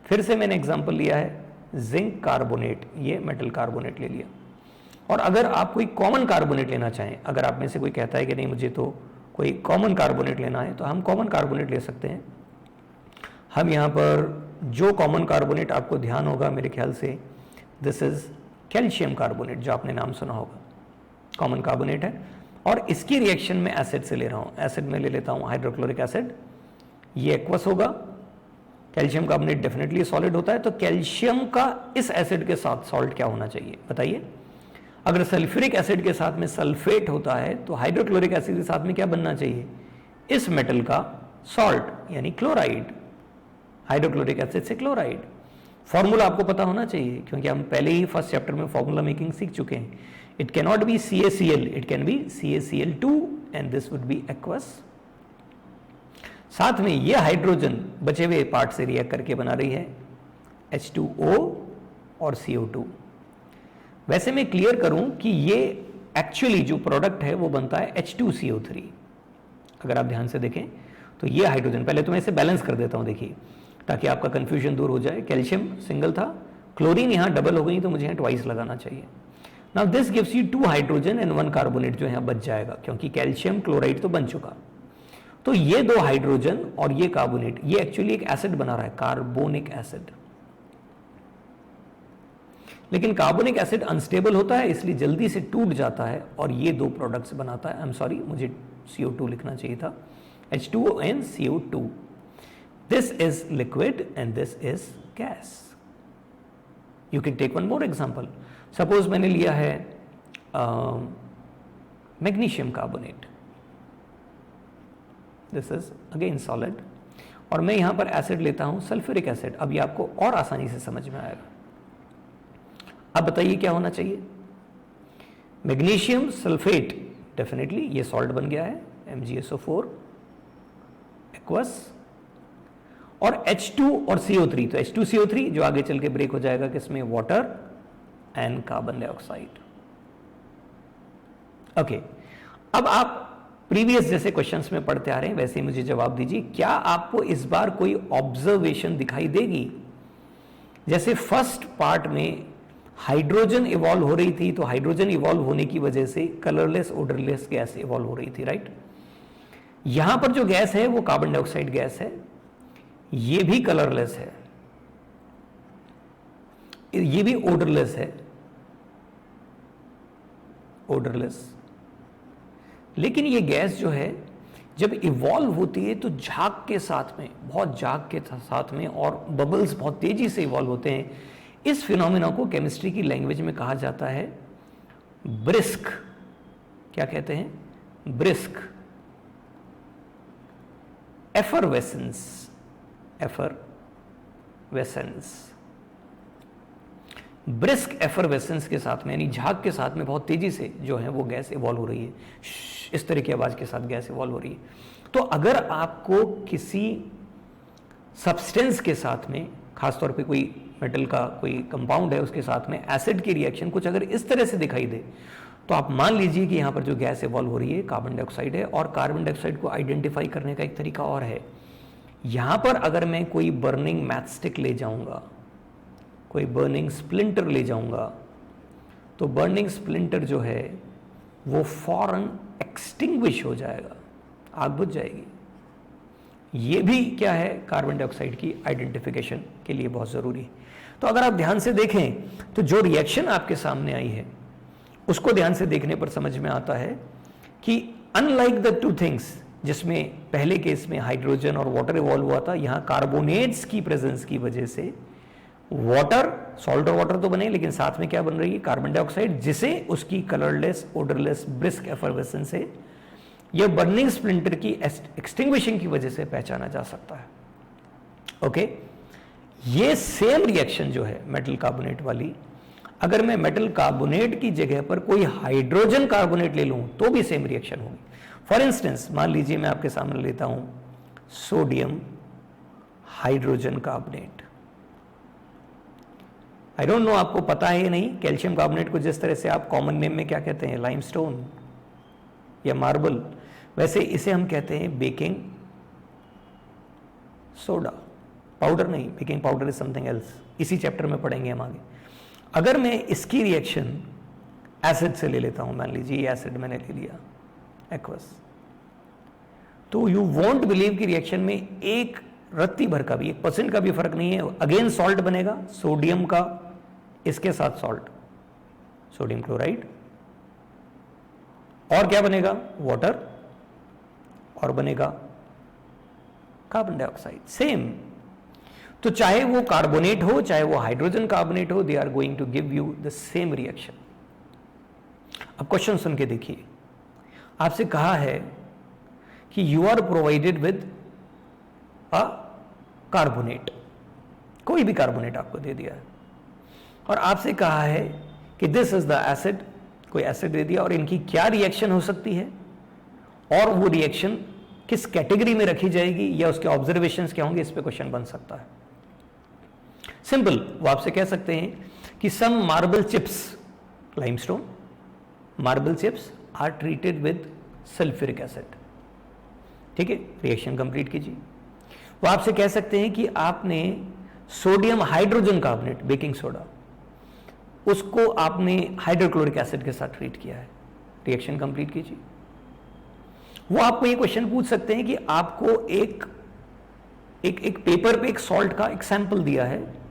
फिर से मैंने एग्जाम्पल लिया है जिंक कार्बोनेट, ये मेटल कार्बोनेट ले लिया। और अगर आप कोई कॉमन कार्बोनेट लेना चाहें, अगर आप में से कोई कहता है कि नहीं मुझे तो कोई कॉमन कार्बोनेट लेना है, तो हम कॉमन कार्बोनेट ले सकते हैं। हम यहाँ पर जो कॉमन कार्बोनेट आपको ध्यान होगा मेरे ख्याल से, दिस इज कैल्शियम कार्बोनेट, जो आपने नाम सुना होगा, कॉमन कार्बोनेट है। और इसकी रिएक्शन में एसिड से ले रहा हूँ, एसिड में ले लेता हूँ हाइड्रोक्लोरिक एसिड, ये एक्वस होगा। कैल्शियम कार्बोनेट डेफिनेटली सॉलिड होता है, तो कैल्शियम का इस एसिड के साथ सॉल्ट क्या होना चाहिए बताइए। अगर सल्फ्यूरिक एसिड के साथ में सल्फेट होता है तो हाइड्रोक्लोरिक एसिड के साथ में क्या बनना चाहिए, इस मेटल का सॉल्ट यानी क्लोराइड, हाइड्रोक्लोरिक एसिड से क्लोराइड। फॉर्मूला आपको पता होना चाहिए क्योंकि हम पहले ही फर्स्ट चैप्टर में फॉर्मूला मेकिंग सीख चुके हैं। It can not be CaCl, it can be CaCl2 and this would be aqueous. साथ में ये हाइड्रोजन बचे हुए पार्ट से रिएक्ट करके बना रही है H2O और CO2। वैसे मैं क्लियर करूं कि ये एक्चुअली जो प्रोडक्ट है वो बनता है H2CO3। अगर आप ध्यान से देखें तो ये हाइड्रोजन, पहले तो मैं इसे बैलेंस कर देता हूं देखिए, ताकि आपका कंफ्यूजन दूर हो जाए। कैल्शियम सिंगल था, क्लोरीन यहां डबल हो गई तो मुझे ट्वाइस लगाना चाहिए। Now this gives you 2 hydrogen and 1 carbonate जो यहां बच जाएगा, क्योंकि कैल्शियम क्लोराइड तो बन चुका। तो ये 2 हाइड्रोजन और ये कार्बोनेट, ये एक्चुअली एक एसिड बना रहा है, कार्बोनिक एसिड। लेकिन कार्बोनिक एसिड अनस्टेबल होता है इसलिए जल्दी से टूट जाता है और ये 2 प्रोडक्ट्स बनाता है। आई एम सॉरी, मुझे CO2 लिखना चाहिए था, H2O and CO2। This is liquid and this is gas. You can take one more example. Suppose मैंने लिया है magnesium carbonate, this is again solid, और मैं यहां पर एसिड लेता हूं सल्फ्यूरिक एसिड। अब ये आपको और आसानी से समझ में आएगा। अब बताइए क्या होना चाहिए, मैग्नीशियम सल्फेट, डेफिनेटली ये सॉल्ट बन गया है MgSO4 एक्वस, और H2 और CO3, तो H2CO3 जो आगे चल के ब्रेक हो जाएगा किसमें, water and carbon dioxide. Okay, अब आप प्रीवियस जैसे क्वेश्चंस में पढ़ते आ रहे हैं वैसे ही मुझे जवाब दीजिए, क्या आपको इस बार कोई ऑब्जर्वेशन दिखाई देगी? जैसे फर्स्ट पार्ट में हाइड्रोजन इवॉल्व हो रही थी, तो हाइड्रोजन इवॉल्व होने की वजह से कलरलेस ओडरलेस गैस इवॉल्व हो रही थी, राइट? यहां पर जो गैस है वो कार्बन डाइऑक्साइड गैस है, ये भी कलरलेस है, ये भी ओडरलेस है, ओडरलेस। लेकिन ये गैस जो है जब इवॉल्व होती है तो झाग के साथ में, बहुत झाग के साथ में, और बबल्स बहुत तेजी से इवॉल्व होते हैं। इस फिनोमेना को केमिस्ट्री की लैंग्वेज में कहा जाता है ब्रिस्क। क्या कहते हैं? Brisk effervescence, effervescence. Brisk effervescence के साथ में, यानी झाग के साथ में बहुत तेजी से जो है वो गैस इवॉल्व हो रही है, इस तरह की आवाज के साथ गैस इवॉल्व हो रही है। तो अगर आपको किसी सब्सटेंस के साथ में, खासतौर पे कोई मेटल का कोई कंपाउंड है उसके साथ में एसिड की रिएक्शन कुछ अगर इस तरह से दिखाई दे, तो आप मान लीजिए कि यहां पर जो गैस इवॉल्व हो रही है कार्बन डाइऑक्साइड है। और कार्बन डाइऑक्साइड को आइडेंटिफाई करने का एक तरीका और है, यहां पर अगर मैं कोई बर्निंग मैचस्टिक ले जाऊंगा, कोई बर्निंग स्प्लिंटर ले जाऊंगा, तो बर्निंग स्प्लिंटर जो है वो फौरन एक्सटिंग्विश हो जाएगा, आग बुझ जाएगी। ये भी क्या है, कार्बन डाइऑक्साइड की आइडेंटिफिकेशन के लिए बहुत जरूरी है। तो अगर आप ध्यान से देखें तो जो रिएक्शन आपके सामने आई है उसको ध्यान से देखने पर समझ में आता है कि अनलाइक द टू थिंग्स, जिसमें पहले केस में हाइड्रोजन और वाटर इवॉल्व हुआ था, यहां कार्बोनेट्स की प्रेजेंस की वजह से वाटर, सॉल्ट और वाटर तो बने, लेकिन साथ में क्या बन रही है, कार्बन डाइऑक्साइड, जिसे उसकी कलरलेस ओडरलेस ब्रिस्क एफरवेसेंस से यह बर्निंग स्प्लिंटर की एक्सटिंग्विशिंग की वजह से पहचाना जा सकता है। ओके, ये सेम रिएक्शन जो है मेटल कार्बोनेट वाली, अगर मैं मेटल कार्बोनेट की जगह पर कोई हाइड्रोजन कार्बोनेट ले लूं तो भी सेम रिएक्शन होगी। फॉर इंस्टेंस मान लीजिए मैं आपके सामने लेता हूं sodium hydrogen carbonate. I don't know आपको पता है या नहीं, कैल्शियम कार्बोनेट को जिस तरह से आप कॉमन नेम में क्या कहते हैं, लाइमस्टोन या मार्बल, वैसे इसे हम कहते हैं बेकिंग सोडा। पाउडर नहीं, baking powder is something else, इसी चैप्टर में पढ़ेंगे हम आगे। अगर मैं इसकी रिएक्शन एसिड से ले लेता हूं, मान लीजिए ये एसिड मैंने ले लिया एक्वस, तो यू वोंट बिलीव की रिएक्शन में एक रत्ती भर का भी, 1% का भी फर्क नहीं है, अगेन सॉल्ट बनेगा, सोडियम का इसके साथ सॉल्ट, सोडियम क्लोराइड, और क्या बनेगा, वाटर, और बनेगा कार्बन डाइऑक्साइड, सेम। तो चाहे वो कार्बोनेट हो, चाहे वो हाइड्रोजन कार्बोनेट हो, they are going to give you the same reaction. अब क्वेश्चन सुन के देखिए, आपसे कहा है कि you are provided with a carbonate, कोई भी कार्बोनेट आपको दे दिया है, और आपसे कहा है कि दिस इज द एसिड, कोई एसिड दे दिया, और इनकी क्या रिएक्शन हो सकती है, और वो रिएक्शन किस कैटेगरी में रखी जाएगी, या उसके ऑब्जर्वेशंस क्या होंगे, इस पे क्वेश्चन बन सकता है। सिंपल, वो आपसे कह सकते हैं कि some marble chips, limestone marble chips are treated with sulphuric acid. ठीक है, रिएक्शन कंप्लीट कीजिए। वो आपसे कह सकते हैं कि आपने sodium hydrogen carbonate, baking soda, उसको आपने हाइड्रोक्लोरिक एसिड के साथ ट्रीट किया है, रिएक्शन कंप्लीट कीजिए। वो आपको ये क्वेश्चन पूछ सकते हैं कि आपको एक पेपर पे एक सॉल्ट का एक सैंपल दिया है,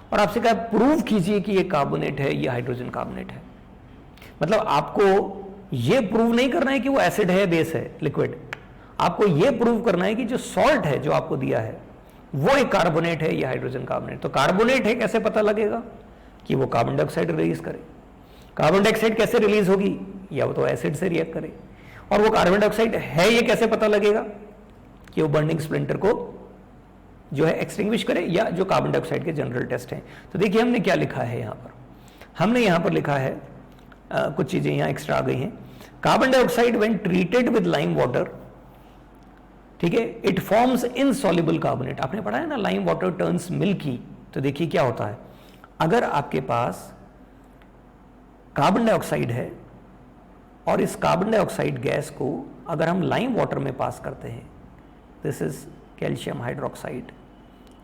और आपसे कहा प्रूव कीजिए कि ये कार्बोनेट है, ये हाइड्रोजन कार्बोनेट है। मतलब आपको ये प्रूव नहीं करना है कि वो एसिड है, बेस है, लिक्विड, आपको ये प्रूव करना है कि जो सॉल्ट है जो आपको दिया है वो एक कार्बोनेट है या हाइड्रोजन कार्बोनेट। तो कार्बोनेट है कैसे पता लगेगा, कि वो कार्बन डाइऑक्साइड रिलीज करे। कार्बन डाइऑक्साइड कैसे रिलीज होगी, या वो तो एसिड से रिएक्ट करे। और वो कार्बन डाइऑक्साइड है ये कैसे पता लगेगा, कि वो बर्निंग स्प्लिंटर को जो है एक्सटिंग्विश करे, या जो कार्बन डाइऑक्साइड के जनरल टेस्ट हैं। तो देखिए हमने क्या लिखा है यहां पर, हमने यहां पर लिखा है कुछ चीजें यहां एक्स्ट्रा आ गई हैं। Carbon dioxide when treated with lime water, ठीक है, इट फॉर्म्स इनसॉल्युबल कार्बोनेट। आपने पढ़ा है ना, लाइम वाटर टर्न्स मिल्की। तो देखिए क्या होता है, अगर आपके पास कार्बन डाइऑक्साइड है और इस कार्बन डाइऑक्साइड गैस को अगर हम लाइम वाटर में पास करते हैं, दिस इज कैल्शियम हाइड्रोक्साइड,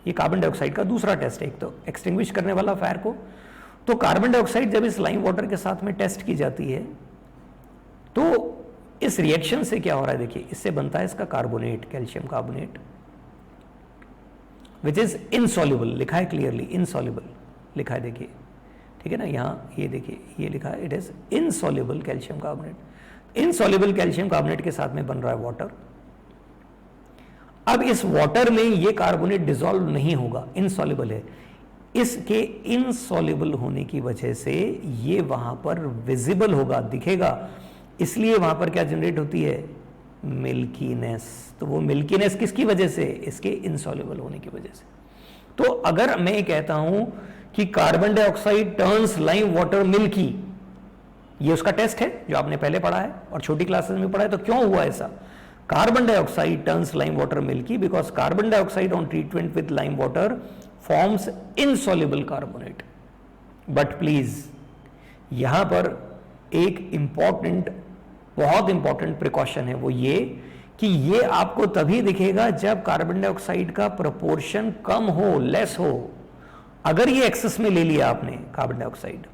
ये कार्बन डाइऑक्साइड का दूसरा टेस्ट है, एक तो एक्सटिंग्विश करने वाला फायर को, तो कार्बन डाइऑक्साइड जब इस लाइम वाटर के साथ में टेस्ट की जाती है तो इस रिएक्शन से क्या हो रहा है, देखिए इससे बनता है इसका carbonate, calcium carbonate, which is insoluble, लिखा है क्लियरली इनसॉल्युबल लिखा है, देखिए ठीक है ना, यहाँ ये देखिए ये लिखा है it is insoluble calcium carbonate. Insoluble calcium carbonate के साथ में बन रहा है वाटर। अब इस वाटर में ये कार्बोनेट डिसॉल्व नहीं होगा, इनसॉल्युबल है, इसके इनसॉल्युबल होने की वजह से ये वहां पर विजिबल होगा, दिखेगा, इसलिए वहां पर क्या जनरेट होती है, मिल्कीनेस। तो वो मिल्कीनेस किसकी वजह से, इसके इनसॉल्युबल होने की वजह से। तो अगर मैं कहता हूं कि carbon dioxide turns lime water milky, ये उसका टेस्ट है जो आपने पहले पढ़ा है और छोटी क्लासेस में पढ़ा है, तो क्यों हुआ ऐसा, carbon dioxide turns lime water milky because carbon dioxide on treatment with lime water forms insoluble carbonate. But please यहां पर एक इंपॉर्टेंट, बहुत इंपॉर्टेंट प्रिकॉशन है, वो ये कि ये आपको तभी दिखेगा जब कार्बन डाइऑक्साइड का प्रोपोर्शन कम हो, लेस हो। अगर ये एक्सेस में ले लिया आपने कार्बन डाइऑक्साइड,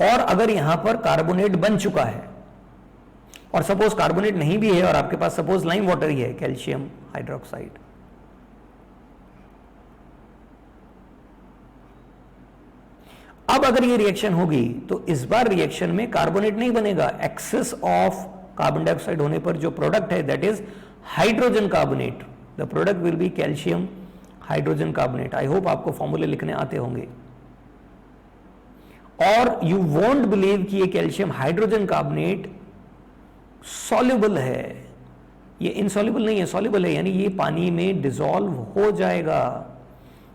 और अगर यहां पर कार्बोनेट बन चुका है और सपोज कार्बोनेट नहीं भी है और आपके पास सपोज लाइम वाटर ही है, कैल्शियम हाइड्रोक्साइड, अब अगर ये रिएक्शन होगी तो इस बार रिएक्शन में कार्बोनेट नहीं बनेगा, एक्सेस ऑफ कार्बन डाइऑक्साइड होने पर जो प्रोडक्ट है that is hydrogen carbonate, the product will be calcium hydrogen carbonate. I hope आपको फॉर्मूले लिखने आते होंगे। और यू वोंट बिलीव कि ये कैल्शियम हाइड्रोजन कार्बोनेट सॉल्युबल है, ये इनसॉल्युबल नहीं है, सॉल्युबल है, यानी ये पानी में डिसॉल्व हो जाएगा।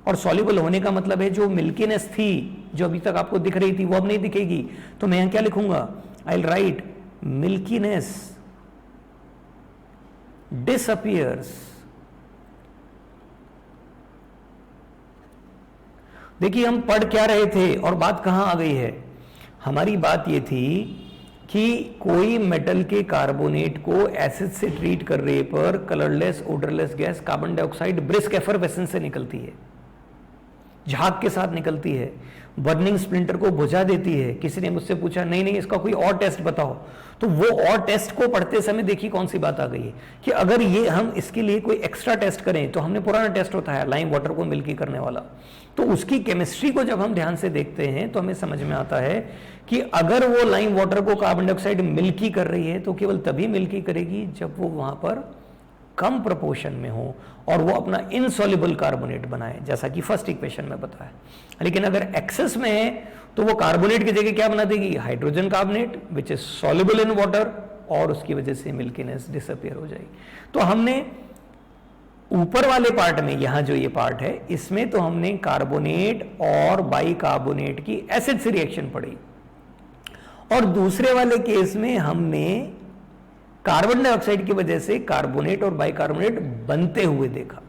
और सॉल्युबल होने का मतलब है जो मिल्कीनेस थी, जो अभी तक आपको दिख रही थी, वो अब नहीं दिखेगी। तो मैं यहां क्या लिखूंगा, I will write milkiness disappears. देखिए हम पढ़ क्या रहे थे और बात कहां आ गई है, हमारी बात ये थी कि कोई मेटल के कार्बोनेट को एसिड से ट्रीट करने पर colourless odourless gas carbon dioxide brisk effervescence से निकलती है, झाग के साथ निकलती है, बर्निंग स्प्लिंटर को बुझा देती है। किसी ने मुझसे पूछा नहीं नहीं इसका कोई और टेस्ट बताओ, तो वो और टेस्ट को पढ़ते समय देखिए कौन सी बात आ गई है कि अगर ये हम इसके लिए कोई एक्स्ट्रा टेस्ट करें तो हमने पुराना टेस्ट होता है लाइम वाटर को मिल्की करने वाला, तो उसकी केमिस्ट्री को जब हम ध्यान से देखते हैं तो हमें समझ में आता है कि अगर वो लाइम वाटर को कार्बन डाइऑक्साइड मिल्की कर रही है तो केवल तभी मिल्की करेगी जब वो वहां पर कम प्रोपोर्शन में हो और वो अपना इनसॉल्युबल कार्बोनेट बनाए, जैसा कि फर्स्ट इक्वेशन में बताया। लेकिन अगर एक्सेस में है तो वो कार्बोनेट की जगह क्या बना देगी, hydrogen carbonate which is soluble in water, और उसकी वजह से मिल्कीनेस डिसअपियर हो जाएगी। तो हमने ऊपर वाले पार्ट में, यहां जो ये पार्ट है इसमें तो हमने कार्बोनेट और बाइकार्बोनेट की एसिड से रिएक्शन पढ़ी, और दूसरे वाले केस में हमने कार्बन डाइऑक्साइड की वजह से कार्बोनेट और बाइकार्बोनेट बनते हुए देखा।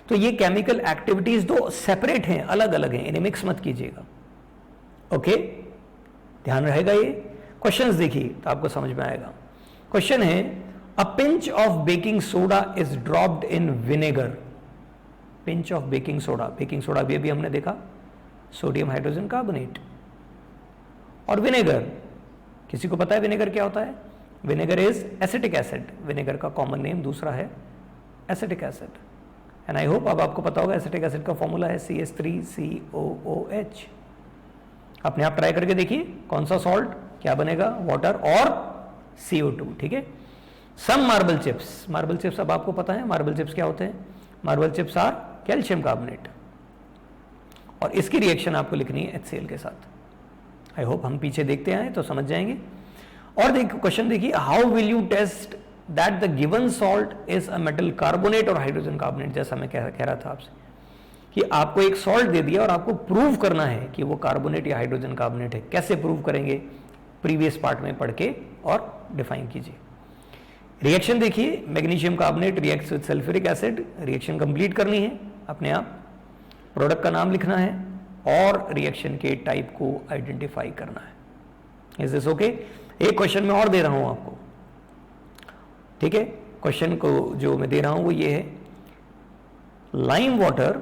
तो ये केमिकल एक्टिविटीज दो सेपरेट हैं, अलग अलग हैं, इन्हें मिक्स मत कीजिएगा। ओके, ध्यान रहेगा। ये क्वेश्चंस देखिए तो आपको समझ में आएगा। क्वेश्चन है a pinch of baking soda is dropped in vinegar. Pinch of baking soda, baking soda भी हमने देखा, सोडियम हाइड्रोजन कार्बोनेट, और विनेगर, किसी को पता है विनेगर क्या होता है? Vinegar is acetic acid, vinegar का कॉमन नेम दूसरा है acetic acid, and I hope अब आपको पता होगा एसिटिक एसिड का फॉर्मूला है CH3COOH। अपने आप ट्राई करके देखिए कौन सा सॉल्ट क्या बनेगा, वाटर और CO2, ठीक है। Some marble chips, marble chips अब आपको पता है मार्बल चिप्स क्या होते हैं, marble chips are calcium carbonate, और इसकी रिएक्शन आपको लिखनी है HCl के साथ। आई होप हम पीछे देखते आए तो समझ जाएंगे। और देखिए क्वेश्चन देखिए, how will you test that the given salt is a metal carbonate और हाइड्रोजन कार्बोनेट। जैसा मैं कह रहा था आपसे कि आपको एक सॉल्ट दे दिया और आपको प्रूव करना है कि वो कार्बोनेट या हाइड्रोजन कार्बोनेट है। कैसे प्रूव करेंगे, प्रीवियस पार्ट में पढ़ के और डिफाइन कीजिए। रिएक्शन देखिए, magnesium carbonate reacts with sulphuric acid, reaction complete करनी है अपने आप, प्रोडक्ट का नाम लिखना है, और रिएक्शन के टाइप को आइडेंटिफाई करना है। Is this okay? एक क्वेश्चन मैं और दे रहा हूं आपको, ठीक है? क्वेश्चन को जो मैं दे रहा हूं वो ये है, lime water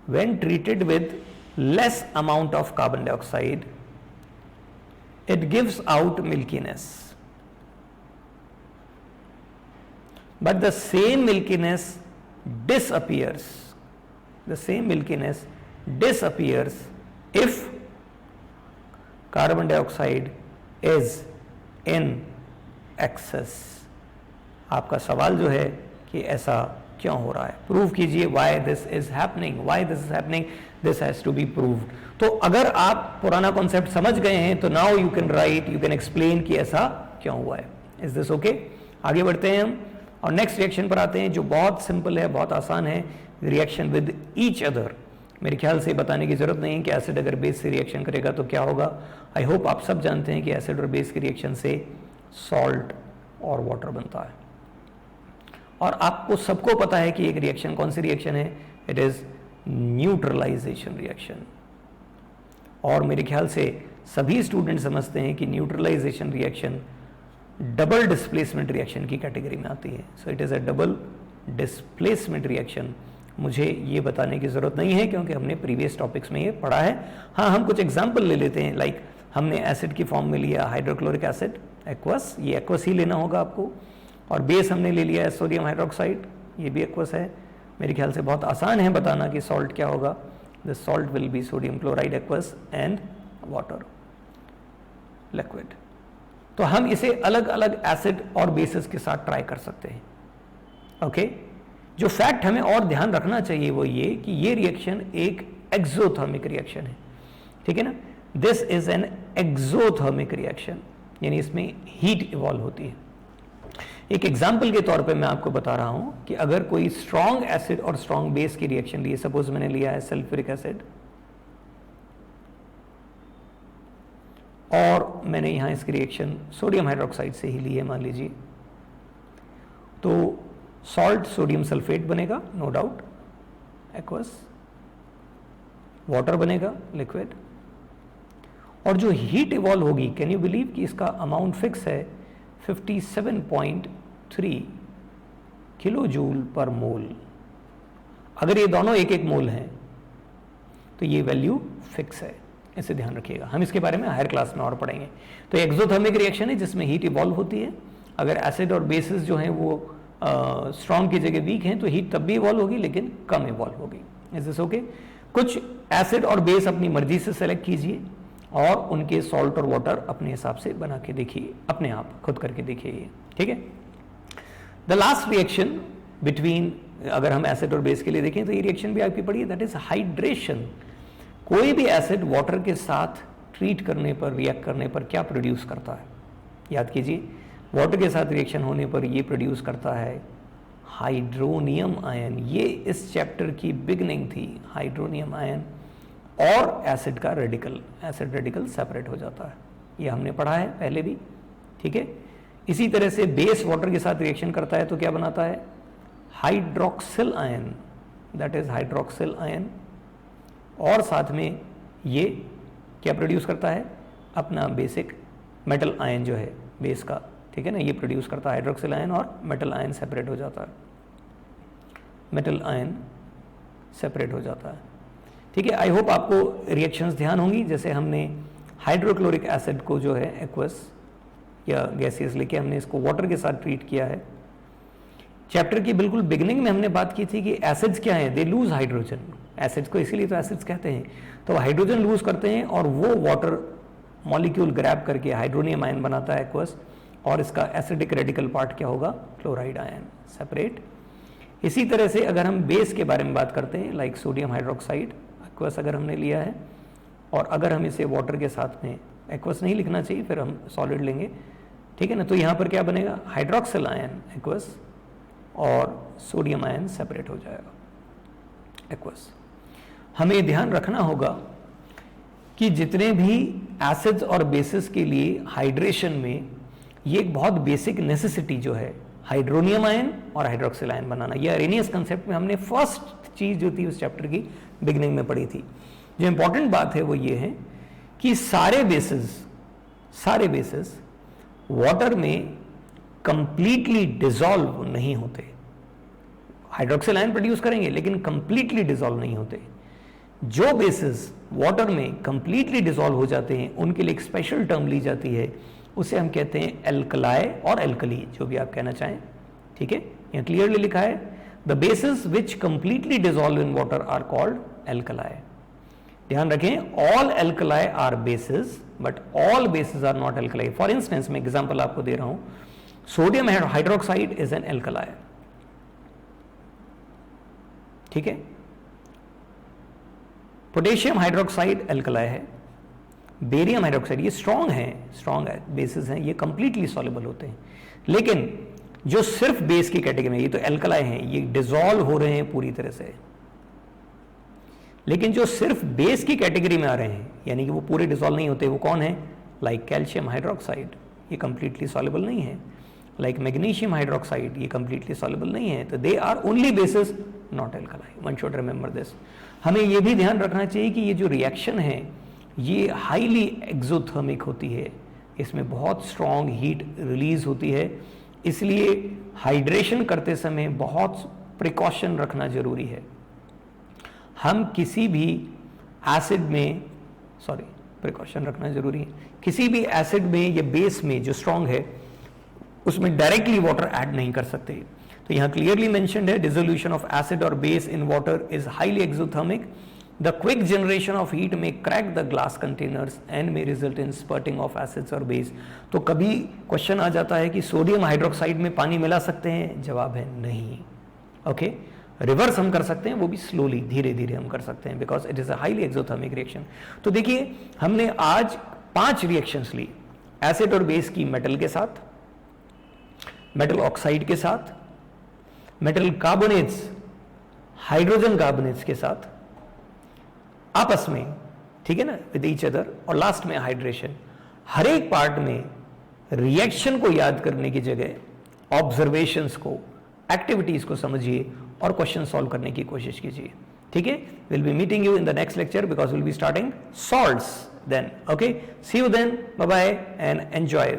when treated with less amount of carbon dioxide, it gives out milkiness, but the same milkiness disappears. The same milkiness disappears if carbon dioxide is in excess. आपका सवाल जो है कि ऐसा क्यों हो रहा है, प्रूव कीजिए। Why this is happening, why this is happening, this has to be proved. तो अगर आप पुराना कॉन्सेप्ट समझ गए हैं तो now you can write, you can explain कि ऐसा क्यों हुआ है। Is this okay? आगे बढ़ते हैं हम और नेक्स्ट रिएक्शन पर आते हैं जो बहुत सिंपल है, बहुत आसान है, रिएक्शन विद ईच अदर। मेरे ख्याल से बताने की जरूरत नहीं है कि एसिड अगर बेस से रिएक्शन करेगा तो क्या होगा। आई होप आप सब जानते हैं कि एसिड और बेस के रिएक्शन से सॉल्ट और वाटर बनता है, और आपको सबको पता है कि एक रिएक्शन कौन सी रिएक्शन है, इट इज न्यूट्रलाइजेशन रिएक्शन। और मेरे ख्याल से सभी स्टूडेंट समझते हैं कि neutralisation reaction double displacement reaction की कैटेगरी में आती है। So it is a double displacement reaction. मुझे ये बताने की जरूरत नहीं है क्योंकि हमने प्रीवियस टॉपिक्स में ये पढ़ा है। हाँ, हम कुछ एग्जाम्पल ले लेते हैं, लाइक हमने एसिड की फॉर्म में लिया हाइड्रोक्लोरिक एसिड, एक्वस, ये एक्वस ही लेना होगा आपको, और बेस हमने ले लिया है सोडियम हाइड्रोक्साइड, ये भी एक्वस है। मेरे ख्याल से बहुत आसान है बताना कि सॉल्ट क्या होगा। The salt will be sodium chloride aqueous and water liquid. तो हम इसे अलग अलग एसिड और बेसिस के साथ ट्राई कर सकते हैं। ओके, जो फैक्ट हमें और ध्यान रखना चाहिए वो ये कि ये रिएक्शन एक एक्सोथर्मिक रिएक्शन है, ठीक है ना। This is an exothermic reaction, यानी इसमें हीट इवॉल्व होती है। एक एग्जाम्पल के तौर पे मैं आपको बता रहा हूं कि अगर कोई स्ट्रॉन्ग एसिड और स्ट्रॉन्ग बेस की रिएक्शन ली, सपोज मैंने लिया है सल्फ्यूरिक एसिड और मैंने यहां इसकी रिएक्शन सोडियम हाइड्रोक्साइड से ही ली है मान लीजिए, तो सॉल्ट सोडियम सल्फेट बनेगा, नो डाउट, एक्वस, वाटर बनेगा, लिक्विड, और जो हीट इवॉल्व होगी, कैन यू बिलीव कि इसका अमाउंट फिक्स है 57.3 किलो जूल पर मोल। अगर ये दोनों एक एक मोल हैं तो ये वैल्यू फिक्स है, इसे ध्यान रखिएगा। हम इसके बारे में हायर क्लास में और पढ़ेंगे। तो एक्सोथर्मिक रिएक्शन है जिसमें हीट इवॉल्व होती है। अगर एसिड और बेसिस जो हैं वो स्ट्रॉन्ग की जगह वीक हैं तो हीट तब भी इवॉल्व होगी लेकिन कम इवॉल्व होगी। Is this okay? कुछ एसिड और बेस अपनी मर्जी से सेलेक्ट कीजिए और उनके सॉल्ट और वाटर अपने हिसाब से बना के देखिए, अपने आप खुद करके देखिए, ठीक है। द लास्ट रिएक्शन बिटवीन, अगर हम एसिड और बेस के लिए देखें तो ये रिएक्शन भी आपकी पढ़ी है, दैट इज हाइड्रेशन। कोई भी एसिड वाटर के साथ ट्रीट करने पर, रिएक्ट करने पर क्या प्रोड्यूस करता है, याद कीजिए, वाटर के साथ रिएक्शन होने पर ये प्रोड्यूस करता है हाइड्रोनियम आयन। ये इस चैप्टर की बिगनिंग थी, हाइड्रोनियम आयन और एसिड का रेडिकल, एसिड रेडिकल सेपरेट हो जाता है, ये हमने पढ़ा है पहले भी, ठीक है। इसी तरह से बेस वाटर के साथ रिएक्शन करता है तो क्या बनाता है, hydroxyl ion, that is hydroxyl ion, और साथ में ये क्या प्रोड्यूस करता है, अपना बेसिक मेटल आयन जो है बेस का, ठीक है ना, ये प्रोड्यूस करता है हाइड्रोक्सिल आयन और मेटल आयन सेपरेट हो जाता है, मेटल आयन सेपरेट हो जाता है, ठीक है। आई होप आपको रिएक्शंस ध्यान होंगी। जैसे हमने हाइड्रोक्लोरिक एसिड को जो है एक्वस या गैसियस लेके हमने इसको वाटर के साथ ट्रीट किया है। चैप्टर की बिल्कुल बिगिनिंग में हमने बात की थी कि एसिड्स क्या हैं, दे लूज हाइड्रोजन। एसिड्स को इसीलिए तो एसिड्स कहते हैं, तो हाइड्रोजन लूज करते हैं और वो वाटर मॉलिक्यूल ग्रैब करके हाइड्रोनियम आयन बनाता है एक्वस, और इसका एसिडिक रेडिकल पार्ट क्या होगा, क्लोराइड आयन, सेपरेट। इसी तरह से अगर हम बेस के बारे में बात करते हैं, लाइक सोडियम हाइड्रोक्साइड एक्वस अगर हमने लिया है, और अगर हम इसे वाटर के साथ में, एक्वस नहीं लिखना चाहिए, फिर हम सॉलिड लेंगे, ठीक है ना, तो यहाँ पर क्या बनेगा, हाइड्रोक्सिल आयन एक्वस और सोडियम आयन सेपरेट हो जाएगा एक्वस। हमें ध्यान रखना होगा कि जितने भी एसिड्स और बेसिस के लिए हाइड्रेशन में ये एक बहुत बेसिक नेसेसिटी जो है हाइड्रोनियम आयन और हाइड्रोक्सिल आयन बनाना, ये अरेनियस कंसेप्ट में हमने फर्स्ट चीज़ जो थी उस चैप्टर की बिगिनिंग में पढ़ी थी। जो इंपॉर्टेंट बात है वो ये है कि सारे बेसिस वाटर में कंप्लीटली डिसॉल्व नहीं होते। हाइड्रोक्सिल आयन प्रोड्यूस करेंगे लेकिन कंप्लीटली डिसॉल्व नहीं होते। जो बेसिस वाटर में कंप्लीटली डिसॉल्व हो जाते हैं उनके लिए एक स्पेशल टर्म ली जाती है, उसे हम कहते हैं एल्कलाई और एल्कली, जो भी आप कहना चाहें। ठीक है, यहाँ क्लियरली लिखा है the bases which completely dissolve in water are called alkali. ध्यान रखें, all alkali are bases but all bases are not alkali. For instance मैं एग्जांपल आपको दे रहा हूं, sodium hydroxide is an alkali. ठीक है, पोटेशियम हाइड्रोक्साइड एल्कलाई है, बेरियम हाइड्रोक्साइड ये स्ट्रॉन्ग है बेसिस हैं, ये कंप्लीटली सॉल्युबल होते हैं। लेकिन जो सिर्फ बेस की कैटेगरी में, ये तो एल्कलाई हैं, ये डिसॉल्व हो रहे हैं पूरी तरह से। लेकिन जो सिर्फ बेस की कैटेगरी में आ रहे हैं, यानी कि वो पूरे डिसॉल्व नहीं होते, वो कौन है? लाइक कैल्शियम हाइड्रोक्साइड, ये कंप्लीटली सॉल्युबल नहीं है। लाइक मैग्नीशियम हाइड्रोक्साइड, ये कंप्लीटली सॉल्युबल नहीं है। तो they are only bases not alkali. One should remember this. हमें ये भी ध्यान रखना चाहिए कि ये जो रिएक्शन है ये हाईली एक्सोथर्मिक होती है, इसमें बहुत स्ट्रॉन्ग हीट रिलीज होती है, इसलिए हाइड्रेशन करते समय बहुत प्रिकॉशन रखना जरूरी है। हम किसी भी एसिड में प्रिकॉशन रखना जरूरी है, किसी भी एसिड में या बेस में जो स्ट्रॉन्ग है उसमें डायरेक्टली वाटर ऐड नहीं कर सकते। तो यहाँ क्लियरली मेंशन्ड है डिसोल्यूशन ऑफ एसिड और base in water is highly exothermic. The quick generation of heat may crack the glass containers and may result in spurting of acids और base. तो कभी क्वेश्चन आ जाता है कि सोडियम हाइड्रोक्साइड में पानी मिला सकते हैं? जवाब है नहीं। ओके, रिवर्स हम कर सकते हैं, वो भी स्लोली, धीरे धीरे हम कर सकते हैं, because it is a highly exothermic reaction. तो देखिए, हमने आज 5 रिएक्शंस ली, एसिड और बेस की मेटल के साथ, मेटल ऑक्साइड के साथ, मेटल कार्बोनेट्स हाइड्रोजन कार्बोनेट्स के साथ आपस में, ठीक है ना, विद ईच अदर, और लास्ट में हाइड्रेशन। हर एक पार्ट में रिएक्शन को याद करने की जगह ऑब्जर्वेशंस को, एक्टिविटीज को समझिए और क्वेश्चन सॉल्व करने की कोशिश कीजिए। ठीक है, will be meeting you in the next lecture because will be starting salts then. Okay, see you then, bye bye and enjoy.